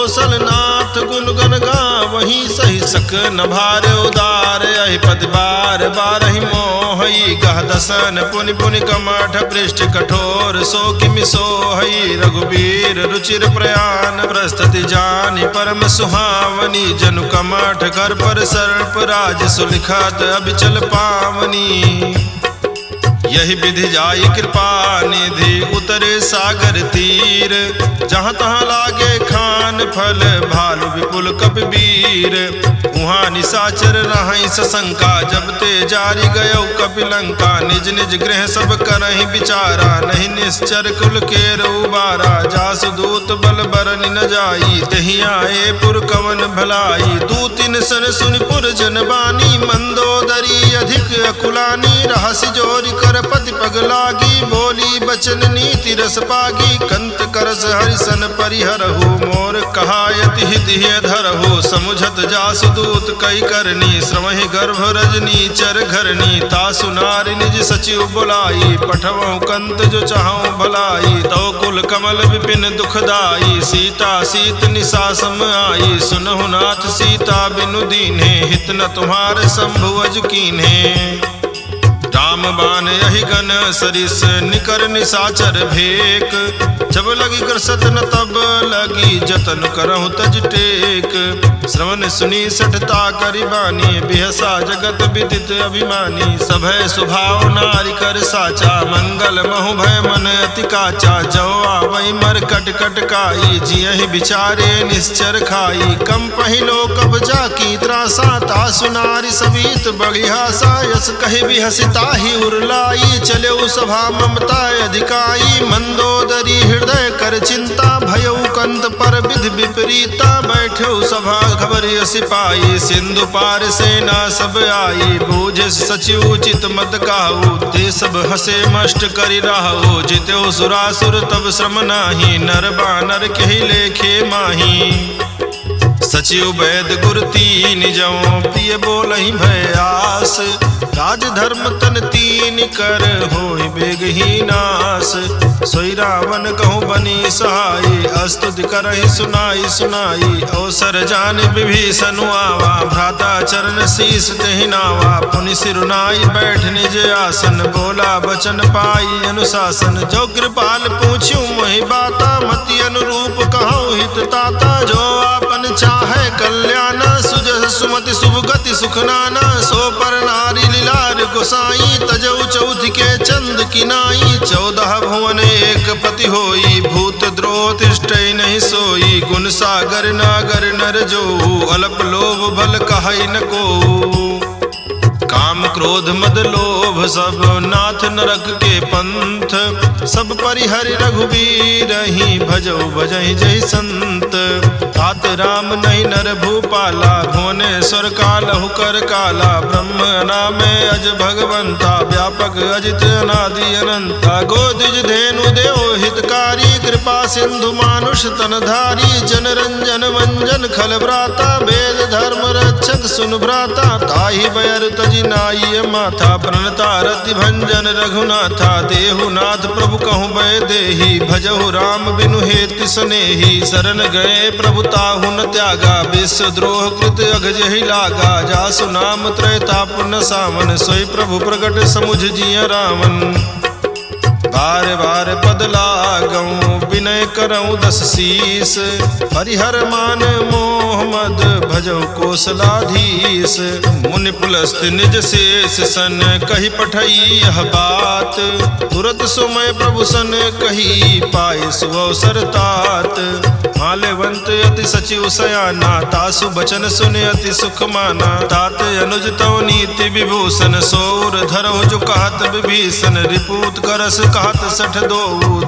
Speaker 1: कौशलनाथ गुण गण गावहीं सही सक न भार उदार अहि पद बार बारहि मोहई गह दसन पुनि पुनि कमठ पृष्ठ कठोर सो किमि सोहई रघुबीर रुचिर प्रयाण प्रस्तुति जानि परम सुहावनी जनु कमठ कर पर सर्प राज सुलिखत अबिचल पावनी यही विधि जाई कृपा निधि उतरे सागर तीर जहाँ तहाँ लागे खान फल भालु विपुल कपिवीर उहाँ निशाचर रहई सशंका जब ते जारी गयो कपिलंका निज निज गृह सब करहि विचारा नहीं निश्चर कुल के उबारा जासु दूत बल बरन न जाई तहि आए पुर कवन भलाई दूतिन सन सुनि पुर जन बानी मंदोदरी अधिक अकुलानी रहसि जोरि कर पति पग लागी बोली बचन नीति रस पागी कंत करस हरिसन परिहरहु मोर कहायति हित धरहु समुझत जासु दूत कई करनी श्रवहि गर्भ रजनी चर घरनी तासु नारी निज सचिव बुलाई पठवहु कंत जो चाहूं भलाई तो कुल कमल विपिन दुखदाई सीता सीत निशा सम आई सुनहु नाथ सीता बिनु दीन्हे हित न तुम्हारे शंभुअज कीन्हे राम बान यही गन सरिस निकर निशाचर भेक जब लगी कर सतन तब लगी जतन करहु तज टेक श्रवण सुनी सठता करिबानी बिहसा जगत विदित अभिमानी सभय स्वभाव नारी कर साचा मंगल महु भय मन अति काचा जो आवै मर कट कट काई जियहि विचारे निश्चर खाई कम पहिलो कब जाकी त्रासा तासु नारी सबीत बगिहासा यस कहि बिहसिता ही उरलाई चले सभा ममता अधिकाई मंदोदरी हृदय कर चिंता भयउ कंत पर विधि विपरीता बैठो सभा खबर सिपाही सिंधु पार सेना सब आई बूझ सचिव उचित मत काहू ते सब हसे मष्ट करि राहु जित्यो सुरासुर तब श्रम नाही नर बानर केहि लेखे माही सचिव वैद गुर तीन जौ प्रिय बोलहि भयास राज धर्म तन तीन कर होई बेगही नास सोई रावण कहूँ बनी सहाई अस्तुति करहि सुनाई सुनाई अवसर जान विभीषण आवा भ्राता चरण शीस तेहि नावा पुनि सिरुनाई बैठ निज आसन बोला बचन पाई अनुशासन जो कृपाल पूछ्यू मोहि बाता मति अनुरूप कहूँ हित ताता जो आपन चाहे कल्याण सुजह सुमति शुभ गति सुख नाना सो पर नारी लीलार गोसाई तजऊ चौथ के चंद किनाई 14 भुवन एक पति होई भूत द्रोह तिष्ठै नहीं सोई गुण सागर नागर नर जो अल्प लोभ भल कहै न को काम क्रोध मद लोभ सब नाथ नरक के पंथ सब परिहरि रघुबीर ही भजौ भजहि जय संत तात राम नहीं नर भूपाला भुवनेश्वर कालहु कर काला ब्रह्म नामे अज भगवंता व्यापक अजित अनादि अनंता गोदिज धेनु देव हितकारी कृपा सिंधु मानुष तनधारी जन रंजन मंजन खल भ्राता वेद धर्म रक्षक सुन भ्राता ताहि बैर तजि नाई माथा प्रणता रति भंजन रघुनाथा देहुनाथ प्रभु कहूँ बै देही भजहु राम बिनु हेति सनेही शरण गए प्रभु ताहु न त्यागा विश्व द्रोह कृत अघ जहि लागा जासु नाम त्रैताप न सावन सोई प्रभु प्रगट समुझ जिय रावण बार बार पद लागऊं विनय करऊं 10 शीस हरिहर मान मोह मद भजौ कौशलाधीश मुनि पुलस्त निज शेष सन कही पठई यह बात तुरत सुमय प्रभु सन कही पाए सुअवसर तात माल्यवंत अति सचिव सयाना तासु बचन सुने अति सुख माना तात अनुज तव नीति विभूषण सौर धरहु जो कहत विभीषण रिपूत करस कहत सठ दो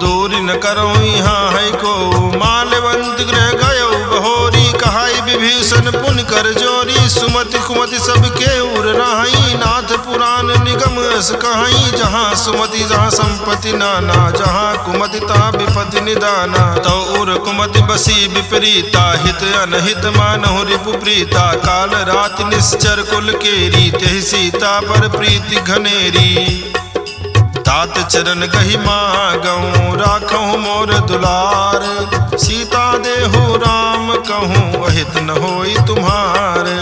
Speaker 1: दूरी न करो यहाँ है को माल्यवंत गृह गयो बहोरी कहाई विभीषण पुन कर जोरी सुमति कुमति सबके उर रहाई नाथ पुराण निगम अस कहाई जहाँ सुमति जहाँ संपत्ति नाना जहाँ कुमति तहाँ विपत्ति निदाना तो उर कुमति बसी विपरीता हित अनहित मानहु रिपु प्रीता काल रात निश्चर कुल केरी तेहि सीता पर प्रीति घनेरी तात चरण गहि मागऊँ राखऊँ मोर दुलार। सीता देहु राम कहूँ अहित न होई तुम्हार।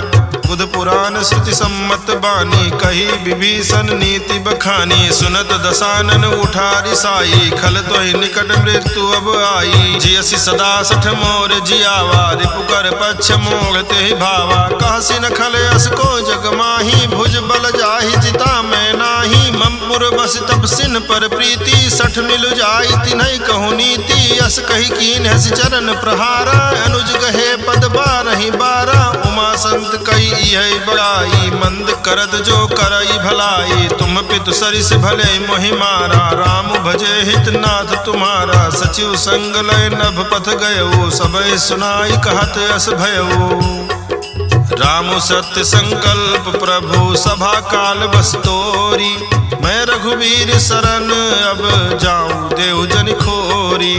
Speaker 1: बुध पुराण श्रुति सम्मत बानी कही विभीषण नीति बखानी। सुनत दसानन उठा रिसाई खल तोहि निकट मृत्यु अब आई। जियसि सदा सठ मोर जियावा रिपु कर पक्ष मोह तेहि भावा। कहसि न खल अस को जग माही भुज बल जाहि जिता मैं नाही। ममपुर बस तब सिन पर प्रीति सठ मिल जाई तिन्हि कहु नीति। अस कही कीन हस चरण प्रहारा अनुज गहे पद बारहि बारा। उमा संत कही यही बड़ाई मंद करत जो करई भलाई। तुम पितु सरिस भले मोहि मारा राम भजे हित नाथ तुम्हारा। सचिव संग लय नभ पथ गयो सबय सुनाई कहत अस भयो। राम सत्य संकल्प प्रभु सभा काल बस तोरी। मैं रघुवीर शरण अब जाऊं देव जन खोरी।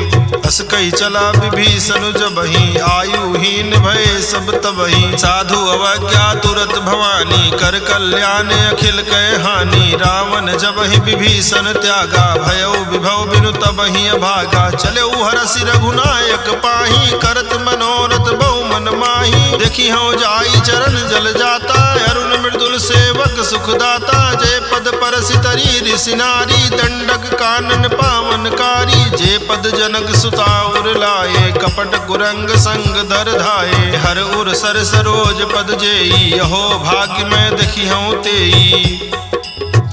Speaker 1: अस कही चला विभीषण जबहि आयुहीन भय सब तबहि। साधु अवज्ञा तुरत भवानी कर कल्याण अखिल कह हानि। रावण जबहि विभीषण त्यागा भयो विभव बिनु तबहि अभागा। चले हरसि रघुनायक पाही करत मनोरथ बहु मन माही। देखी हूँ जाई चरण जल जाता अरुण मृदुल सेवक सुखदाता। जय पद परसि तरी ऋषि नारी दंडक कानन पावनकारी। जे पद जनक सुताउर लाए कपट कुरंग संग धर धाये। हर उर सर सरोज पद जेई अहो भाग्य मैं देखी हूँ तेई।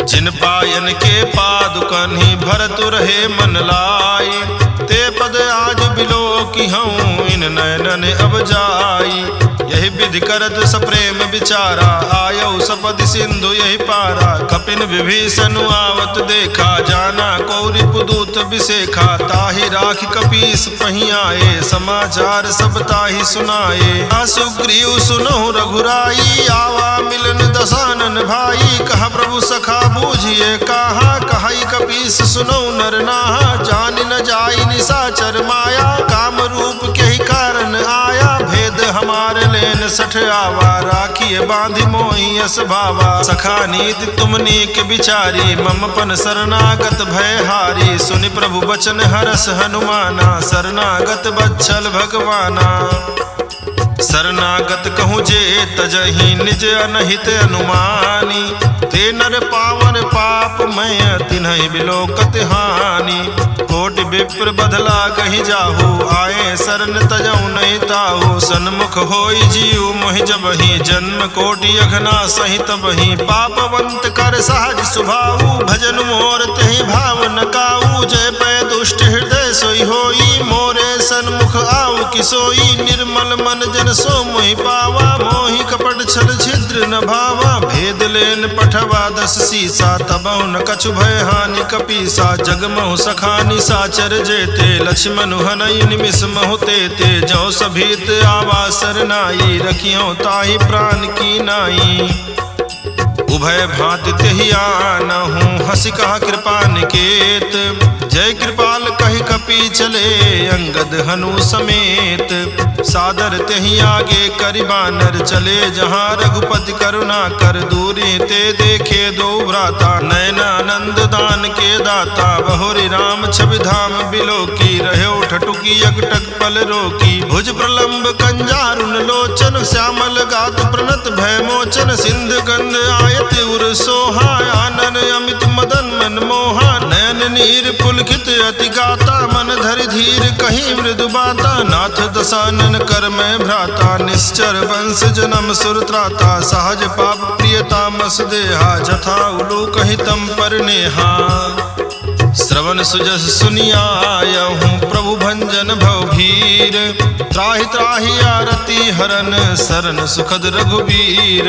Speaker 1: जिन पायन के पादुकन ही भरत रहे मन लाई। ते पद आज बिलो की हूँ इन नयनन अब जाई। यही विधि करत सप्रेम विचारा आयो सपदि सिंधु यही पारा। कपिन विभीषण आवत देखा जाना कौरि पुदूत विशेखा। ताहि राखि कपीस पही आए समाचार सब ताहि सुनाए। सुग्रीव सुनहु रघुराई आवा मिलन दसानन भाई। कहा प्रभु सखा बूझिए कहा कहाई कपीस सुनहु नर नाहा। जान न जाई निशाचर माया काम रूप के ही कारण आया। भेद हमारे लेन सठ आवा राखिए बांधि मोहि यस भावा। सखा नीति तुम नीक विचारी मम पन शरणागत भय हारी। सुनि प्रभु बचन हरस हनुमाना शरणागत बच्छल भगवाना। शरणागत कहूँ जे तजहि निज अनहित अनुमानी। ते नर पावन पाप मैं तिन्हि बिलोकत हानि। कोटि विप्र बदला गहि जाहु आए शरण तजऊ नहीं ताहु। सन्मुख होई जीव मोहि जबहि जन्म कोटि अघना सहित बहि। पापवंत कर सहज सुभाऊ भजन मोर तेहि भाव न काऊ। जय पै दुष्ट हृदय सोई होई मोरे सन्मुख आऊ किसोई। निर्मल मन जन सो मोहि पावा मोहि कपट छल छिद्र न भावा। भेद लेन पठवा दस सीसा तबहु न कछु भय हानि कपीसा। जगमहु सखानि साचर जेते लक्ष्मण हनई निमिष महु तेते। जो सभीत आवा सरनाई रखियो ताहि प्राण की नाई। उभय भांति तेहि आनहु हंसी कहा कृपा निकेत। जय कृपाल कहि कपि चले अंगद हनु समेत। सादर तेहि आगे करि बानर चले जहाँ रघुपति करुणा कर। दूरी ते देखे दो भ्राता नयनानंद दान के दाता। बहुरी राम छवि धाम बिलोकी रह्यो ठटुकी अकटक पल रोकी। भुज प्रलंब कंजारुन लोचन श्यामल गात प्रणत भय मोचन। सिंध गंध आयत उर सोहा आनन अमित मदन मन मोहा। नयन नीर पुलकित अति गाता मन धरि धीर कहीं मृदु बाता। नाथ दसानन कर मैं भ्राता निश्चर वंश जन्म सुर त्राता। सहज पाप प्रियता मस देहा जथा उलू कहि तम पर नेहा। श्रवण सुजस सुनियायहूँ प्रभु भंजन भवभीर। त्राहि त्राहि आरती हरन शरण सुखद रघुबीर।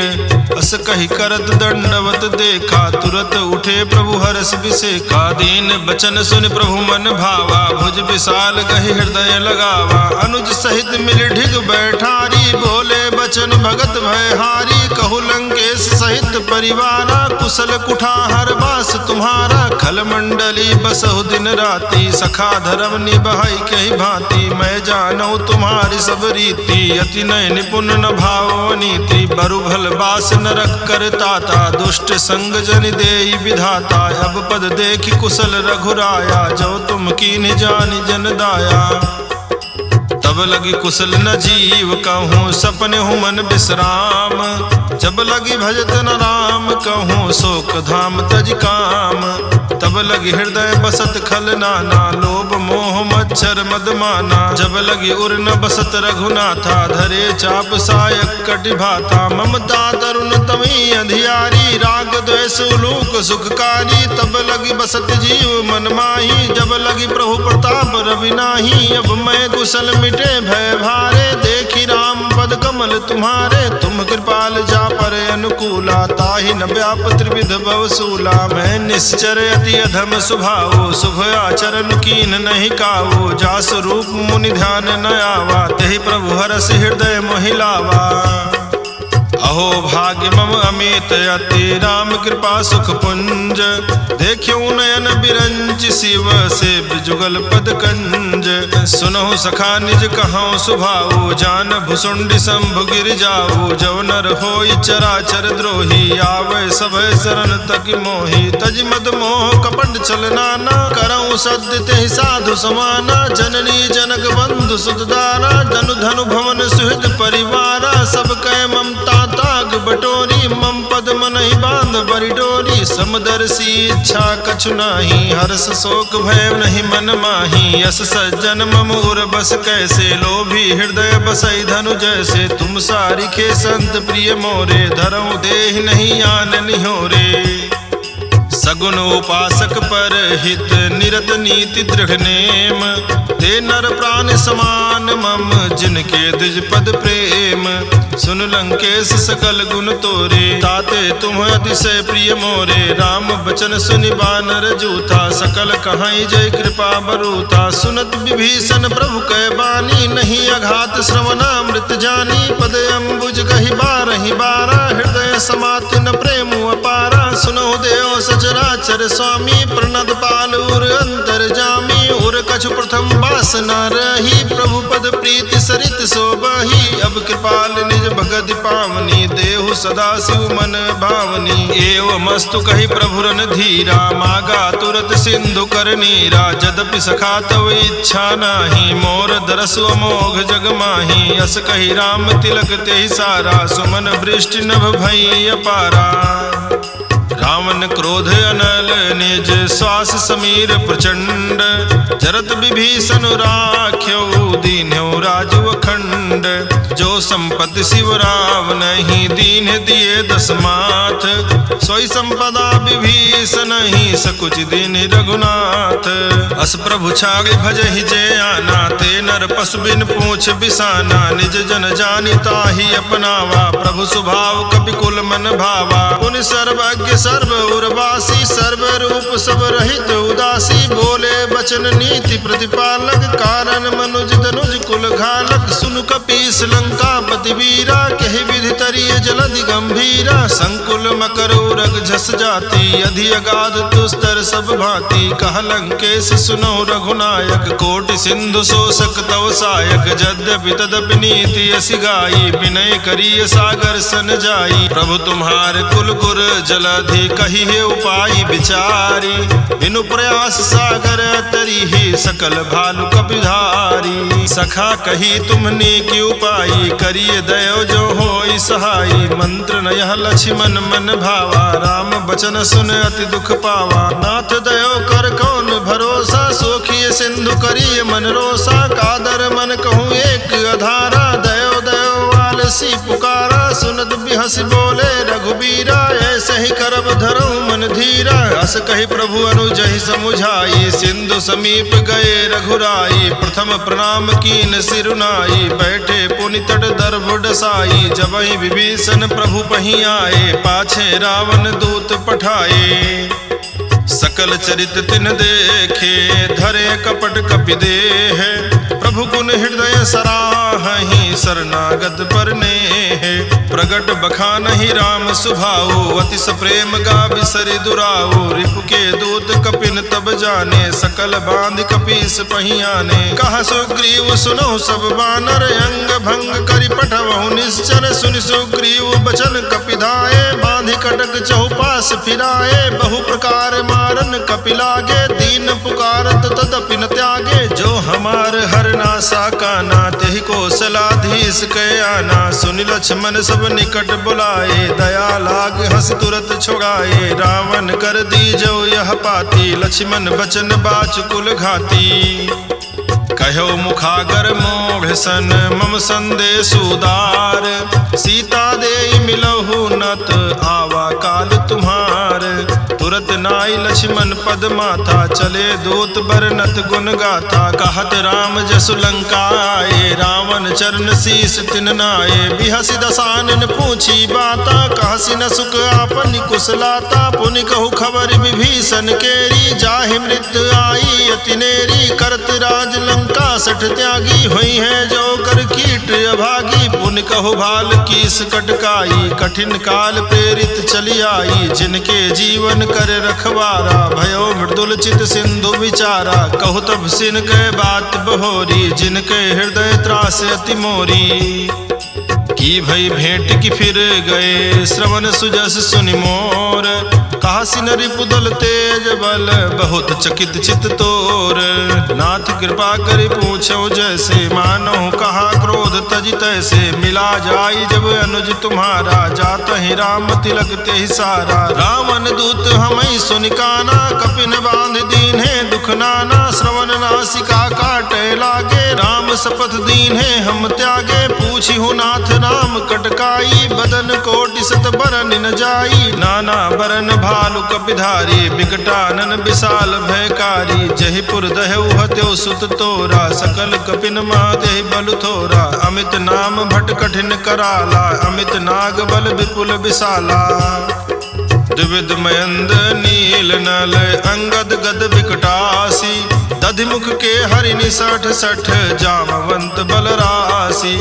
Speaker 1: अस कहि करत दंडवत देखा तुरत उठे प्रभु हरस बिसेखा। दीन बचन सुन प्रभु मन भावा भुज विशाल गहि हृदय लगावा। अनुज सहित मिल ढिग बैठारी बोले बचन भगत भयहारी। कहु लंकेश सहित परिवारा कुशल कुठार बास तुम्हारा। खल मंडली बस बसहु दिन राति, सखा धर्म निभाई कही भांति, मैं जानऊ तुम्हारी सब रीति, अति नय निपुण न भाव नीति, बरु भल बास नरक करताता, दुष्ट संग जन देई विधाता, अब पद देखी कुशल रघुराया, जो तुम कीन्ह जानि जन दाया। तब लगी कुशल न जीव कहूँ, सपने हूँ मन विश्राम, जब लगी भजत न राम कहूँ, शोक धाम तज काम। तब लगी हृदय बसत खल नाना, लोभ मोह मच्छर मद माना, जब लगी उर न बसत रघुनाथा, धरे चाप सायक कटि भाता, ममता तरुण तमी अधियारी, राग द्वेष उलूक सुखकारी, तब लगी बसत जीव मन माही, जब लगी प्रभु प्रताप रवि नाही, अब मैं कुशल मिटे भय भारे, देखी राम पद कमल तुम्हारे, तुम कृपाल जा पर अनुकूला, ताहि न व्याप त्रिविध भवसूला, मैं निश्चर अति अधम स्वभावो, शुभ आचरण कीन नहीं कावो, जास रूप मुनि ध्यान न आवा, तेहि प्रभु हरस हृदय मोहिलावा। अहो भाग्य मम अमित अति, राम कृपा सुख पुंज, देखियो नयन बिरंच, शिव से जुगल पद कंज, सुनहु सखा निज कहूँ सुभाऊ, जान भुसुंडी शंभु गिर जाऊ, जव नर होई चराचर द्रोही, आवे सभय शरण तक मोही, तज मद मोह कपट चलनाना, करऊँ सद्य तेहि साधु समाना, जननी जनक बंधु सुतदारा, धनु धनु भवन सुहृद परिवारा, सब कह ममता ताग बटोरी, मम पद मनहि बांध बरि डोरी, समदर्शी इच्छा कछु नाही, हर्ष शोक भय नहीं मन माही, यस सज्जन मम उर बस कैसे, लोभी हृदय बसई धनु जैसे, तुम सारिखे संत प्रिय मोरे, धरऊँ देहि नहीं आन निहोरे। सगुन उपासक पर हित, निरत नीति दृढ़ नेम, ते नर प्राण समान मम, जिनके द्विज पद प्रेम, सुन लंकेश सकल गुण तोरे, ताते तुम अतिशय प्रिय मोरे, राम बचन सुनि बानर जूथा, सकल कहाई जय कृपा बरूथा, सुनत विभीषण प्रभु कै बानी, नहीं अघात श्रवणामृत जानी, पद अम्बुज कहि बारहि बारा, हृदय समाति न प्रेम अपारा, सुनहु देव सचराचर स्वामी, प्रणद पाल उर अंतर जामी, उर कछु प्रथम वासना रही, प्रभु पद प्रीति सरित सोबही, अब कृपाल निज भगत पावनी, देहु सदा शिव मन भावनी, एव मस्तु कहि प्रभु रन धीरा, मागा तुरत सिंधु कर नीरा, जदपि सखा तव इच्छा नाही, मोर दरसु अमोघ जग माही, अस कहि राम तिलक तेहि सारा, सुमन वृष्टि नभ भई अपारा। रावण क्रोध अनल निज, श्वास समीर प्रचंड, जरत विभीषण राख्यो, दीन्यो राजु अखंड, जो संपत्ति शिव राव नहीं, दीन दिए दस माथ, सोई संपदा विभीषण नहीं, सकुच दीन रघुनाथ, अस प्रभु छाग भजहि जय आना, ते नर पशु बिन पूछ बिसाना, निज जन जानि ताहि अपनावा, प्रभु स्वभाव कपिकुल मन भावा, पुनि सर्वज्ञ सर्व उर्वासी, सर्व रूप सब रहित उदासी, बोले बचन नीति प्रतिपालक, कारण मनुज धनुज कुल घालक, सुनु कपीस लंकापति वीरा, कहि विधि तरिय जलधि गंभीरा, संकुल मकर उरग झस जाति, अधि अगाध दुस्तर सब भांति, कह लंकेश सुनो रघुनायक, कोटि सिंधु शोषक तव सायक, यद्यपि तदपि नीति असि गाई, विनय करिय सागर सन जाई, प्रभु तुम्हार कुल गुर जलधि, कही है उपाय विचारी, बिनु प्रयास सागर तरी ही, सकल भालु कपिधारी, सखा कही तुमने की उपाय, करिए दयो जो होई सहाई, मंत्र न यह लक्ष्मण मन भावा, राम बचन सुन अति दुख पावा, नाथ दयो कर कौन भरोसा, सोखिए सिंधु करिए मन रोसा, कादर मन कहूँ एक अधारा, दयो दयो आलसी पुकारा, सुनत बिहस बोले रघुबीरा, ऐसे ही करब धरऊँ मन धीरा, अस कही प्रभु अनुजहि समुझाई, सिंधु समीप गए रघुराई, प्रथम प्रणाम कीन सिरुनाई, बैठे पुनि तट दर्भ डसाई, जबहि विभीषण प्रभु पही आए, पाछे रावण दूत पठाए, सकल चरित तिन देखे, धरे कपट कपि देह, प्रभु गुण हृदय सराहि, शरणागत पर नेह, प्रगट बखानहि राम सुभाऊ, अतिश प्रेम गा बिसरि दुराऊ। रिपु के दूत कपिन तब जाने, सकल बांध कपीस पहियाने। कहा सुग्रीव सुनो सब बानर, अंग भंग करि पठवहु निश्चर। सुनि सुग्रीव बचन कपिधाए, बांधि कटक चहुपास फिराए। बहु प्रकार मारन कपि लागे, दीन पुकारत तदपि न त्यागे। जो हमार हरनासा काना, तेहि कौशलाधीश कै आना। सुनि लक्ष्मण सब निकट बुलाए, दया लाग हंस तुरत छुड़ाए। रावण कर दीजो यह पाती, लक्ष्मण बचन बाचकुल घाती। कहो मुखागर मोढ़ सन, मम संदेश उदार। सीता दे मिलहु नत, आवा काल तुम्हार। तुरत नाई लक्ष्मण पद माथा, चले दूत बरनत गुण गाथा। कहत राम जसु लंका आए, रावण चरण शीस तिन नाये। बिहसि दसानन पूछी बाता, कहसि न सुख आपन कुशलाता। पुनि कहु खबर विभीषण केरी, जाहि मृत्यु आई अति नेरी। करत राज लंका सठ त्यागी, हुई है जो कर कीट अभागी। पुनि कहु भाल कीस कटकाई, कठिन काल प्रेरित चली आई। जिनके जीवन कर रखवारा, भयो मृदुल चित सिंधु विचारा। कहु तब सिन के बात बहोरी, जिनके हृदय त्रास अति मोरी। की भई भेंट की फिर गए, श्रवण सुजस सुनि मोर। काशी नरि पुदल तेज बल, बहुत चकित चित तोर। नाथ कृपा करि पूछो जैसे, मानो कहा क्रोध तज तैसे। मिला जाई जब अनुज तुम्हारा, जात ही राम तिलक ते सारा। रावण दूत हमें सुनि काना, कपिन बांध दीन है दुख नाना। श्रवण नासिका काटे लागे, राम शपथ दीन है हम त्यागे। पूछी हूँ नाथ राम कटकाई, बदन कोटि सत बरन न जाई। नाना बरन भालु कपिधारी, बिकटानन विशाल भयकारी। जहिपुर दहु हत्यो सुत तोरा, सकल कपिन मादेहि बल थोरा। अमित नाम भट कठिन कराला, अमित नाग बल विपुल विशाला। द्विविध मयंद नील नल, अंगद गद बिकटासी। दधिमुख के हरिनि सठ सठ, जामवंत बलरासी।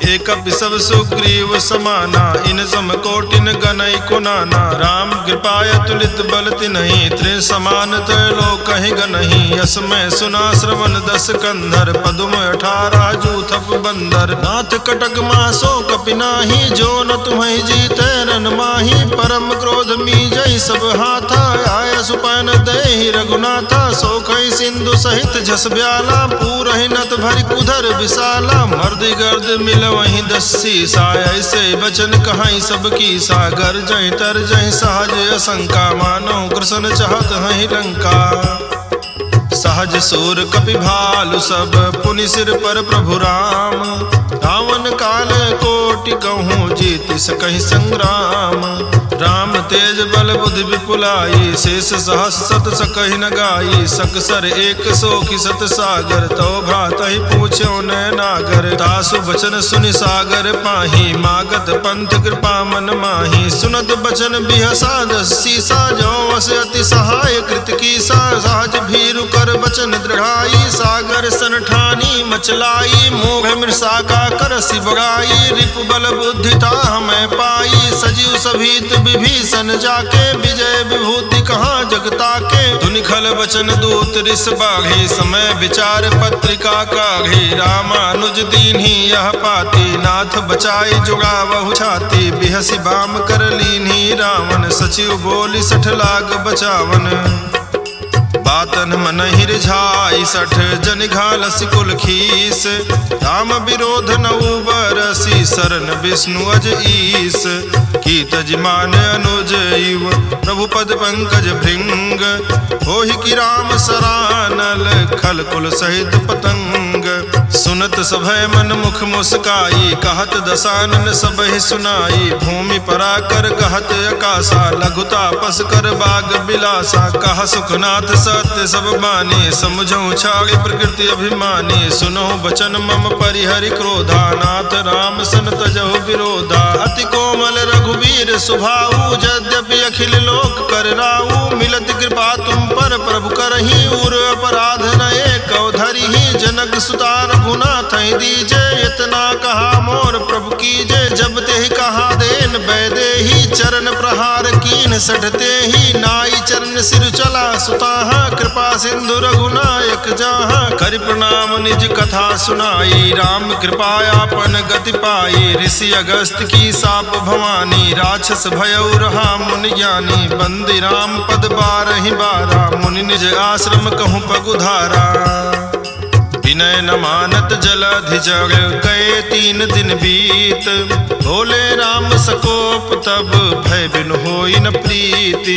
Speaker 1: एक सब सुग्रीव समाना, इन सम कोटिन गनई कुनाना। राम कृपाय तुलित बल तिन्हि, त्रि समान त्रैलोक कहि गनहि। यस मैं सुना श्रवण दस कंधर, पदुम 18 जूथप बंदर। नाथ कटक मासो कपि नाही, जो न तुम्हि जीते रन माही। परम क्रोध मी जय सब हाथा, आय सुपन देहि रघुनाथा। सोखई सिंधु सहित जस ब्याला, पूरहि नत भरि कुधर विशाला। मर्द गर्द मिल वहीं दस्सी सा, ऐसे बचन कहाई सब की सा। गर जय तर जय सहज असंका, मानो कृष्ण चाहत हहि लंका। सहज सूर कपि भालु सब, पुनि सिर पर प्रभु राम। रावण काल कोटि कहूँ, जीत सकहि संग्राम। राम तेज बल बुद्धि विपुलाई, शेष सहस सत सकहि न गाई। सकसर एक सोखि सत सागर, तो भ्रातहि पूछ्यो नैनागर। तासु बचन सुनि सागर पाही, मागत पंथ कृपा मन माही। सुनत बचन बिहसा दस्सी सा, जो वस अति सहाय कृत कीसा। सहज भीरु कर बचन दृढ़ाई, सागर सन ठानी मचलाई। मोह मृषा का करसि बड़ाई, रिपु बल बुद्धि था हमें पाई। सजीव सभीत विभीषण जाके, विजय विभूति कहाँ जगता के। धुनि खल बचन दूत रिस बाघी, समय विचार पत्रिका काढ़ी। रामानुज दीन्ही यह पाती, नाथ बचाई जुगावहु छाती। बिहसि बाम कर लीन्ही रावण, सचिव बोली सठ लाग बचावन। बातन मन हिरझाई सठ, जन घालसि कुल खीस। राम विरोध नऊ बरसी, शरण विष्णु अज ईस। की तजमान अनुज इव, प्रभु पद पंकज भृंग। होहि की राम सरानल, खल कुल सहित पतंग। सुनत सभय मन मुख मुस्काई, कहत दसानन सबहि सुनाई। भूमि पराकर कहत आकाशा, लघुता पस कर बाग बिलासा। कह सुखनाथ सत्य सब बानी, समझो छाड़ी प्रकृति अभिमानी। सुनो बचन मम परिहरि क्रोधा, नाथ राम सन तजहु विरोधा। अति कोमल रघुवीर सुभाऊ, यद्यपि अखिल लोक कर राऊ। मिलत कृपा तुम पर प्रभु करही, उर अपराध न एक धरिही। जनक सुतार रघुनाथ दीजे, इतना कहा मोर प्रभु कीजे। जब ते कहा देन बैदेही, चरण प्रहार कीन सठते ही। नाई चरण सिर चला सुताहा, कृपा सिंधु रघुनायक जाहा। कर प्रणाम निज कथा सुनाई, राम कृपायापन गति पाई। ऋषि अगस्त की साप भवानी, राक्षस भयउ रहा मुनि ज्ञानी। बंदी राम पद बारहि बारा, मुनि निज आश्रम कहूँ पगुधारा। विनय न मानत जलधि जग, गए 3 दिन बीत। बोले राम सकोप तब, भय बिनु होई न प्रीति।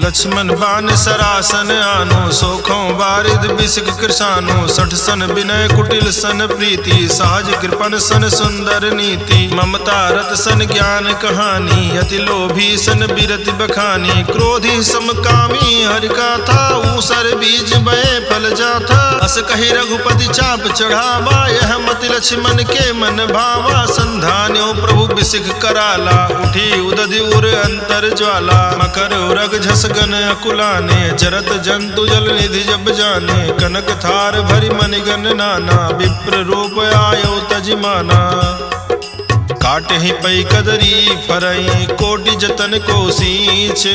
Speaker 1: लक्ष्मण बान सरासन आनो, सोखों बारिद बिसिक कृशानो। 60 सन विनय कुटिल सन प्रीति, सहज कृपन सन सुंदर नीति। ममता रत सन ज्ञान कहानी, अति लोभी सन बिरति बखानी। क्रोधी समकामी हरि कथा, ऊसर बीज बए फल जाथा। अस कही रघुपति चाप चढ़ावा, यह मति लक्ष्मण के मन भावा। संधान्यो प्रभु बिसिख कराला, उठी उदधि उर अंतर ज्वाला। मकर उरग झस गन अकुलाने, जरत जंतु जल निधि जब जाने। कनक थार भरि मणिगण नाना, विप्र रूप आयो तजिमाना। काटे ही पै कदरी फरई, कोटि जतन को सींच।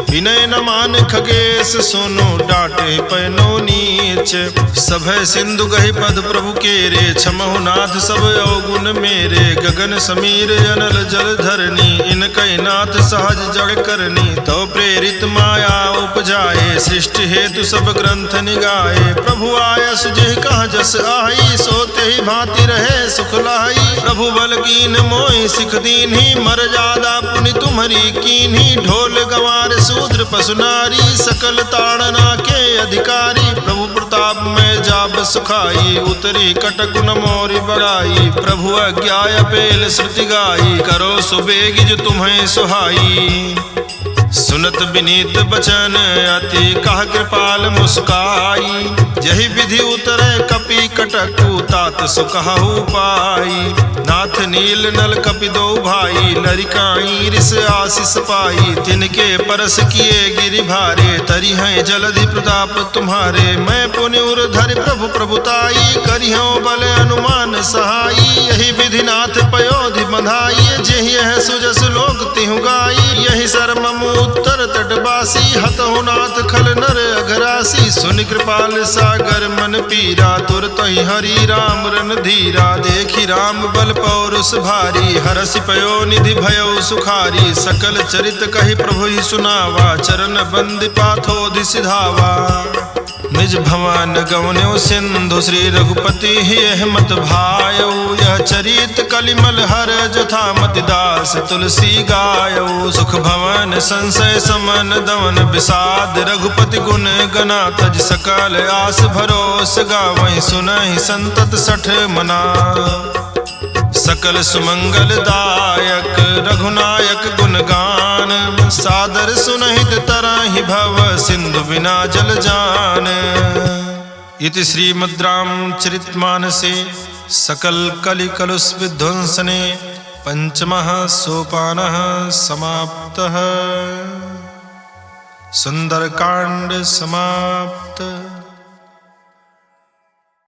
Speaker 1: विनय न मान खगेश सुनो, डांटे पैनो नीच। सभय सिंधु गहि पद प्रभु केरे, क्षमहु नाथ सब अवगुण मेरे। गगन समीर अनल जल धरनी, इनकै नाथ सहज जग करनी। तो प्रेरित माया उपजाए, सृष्टि हेतु सब ग्रंथ निगाए। प्रभु आय सुजेह कह जस आई, सोते ही भांति रहे सुख लाई। प्रभु बल कीन मोहि सिख दीन्ही, मर्यादा पुनि तुम्हरी कीन्ही। ढोल गंवार शूद्र पशु नारी, सकल ताड़ना के अधिकारी। प्रभु प्रताप में जाब सुखाई, उतरी कटक न मोरी बड़ाई। प्रभु अज्ञाय पेल श्रुति गाई, करो सुबेगी जो तुम्हें सुहाई। सुनत विनीत बचन अति, कह कृपाल मुस्काई। यही विधि उतरे कपि कटकु, तात सुकहु पाई। नाथ नील नल कपि दो भाई, लरिकाई रिस आशीष पाई। तिनके परस किए गिरि भारे, तरी हैं जलधि प्रताप तुम्हारे। मैं पुनि उर धरि प्रभु प्रभुताई, करिहौ बल अनुमान सहाई। यही विधि नाथ पयोधि बंधाई, जेहि यह सुजस लोक तिहु गाई। यही सरमम उत्तर तटवासी, हतहु नाथ खल नर अघरासी। सुनि कृपाल सागर मन पीरा, तुरत ही हरि राम रन धीरा। देखी राम बल पौरुष भारी, हरसि पयो निधि भयो सुखारी। सकल चरित कहि प्रभु ही सुनावा, चरण बंदी पाथोधि सिधावा। निज भवन गवन्यो सिंधु, श्री रघुपति ही मत भायौ। यह चरित कलिमल हर जथा, मति दास तुलसी गायौ। सुख भवन संशय समन दवन, विषाद रघुपति गुण गना। तज सकल आस भरोस गावै, सुनहि संतत सठ मना। सकल सुमंगल दायक रघुनायक गुणगान, सादर सुनहित तरहि भव सिंधु बिना जल जान। इति श्रीमद् रामचरितमानसे सकल कलि कलुष विध्वंसने पंचमः सोपानः समाप्तः। सुंदरकांड समाप्त।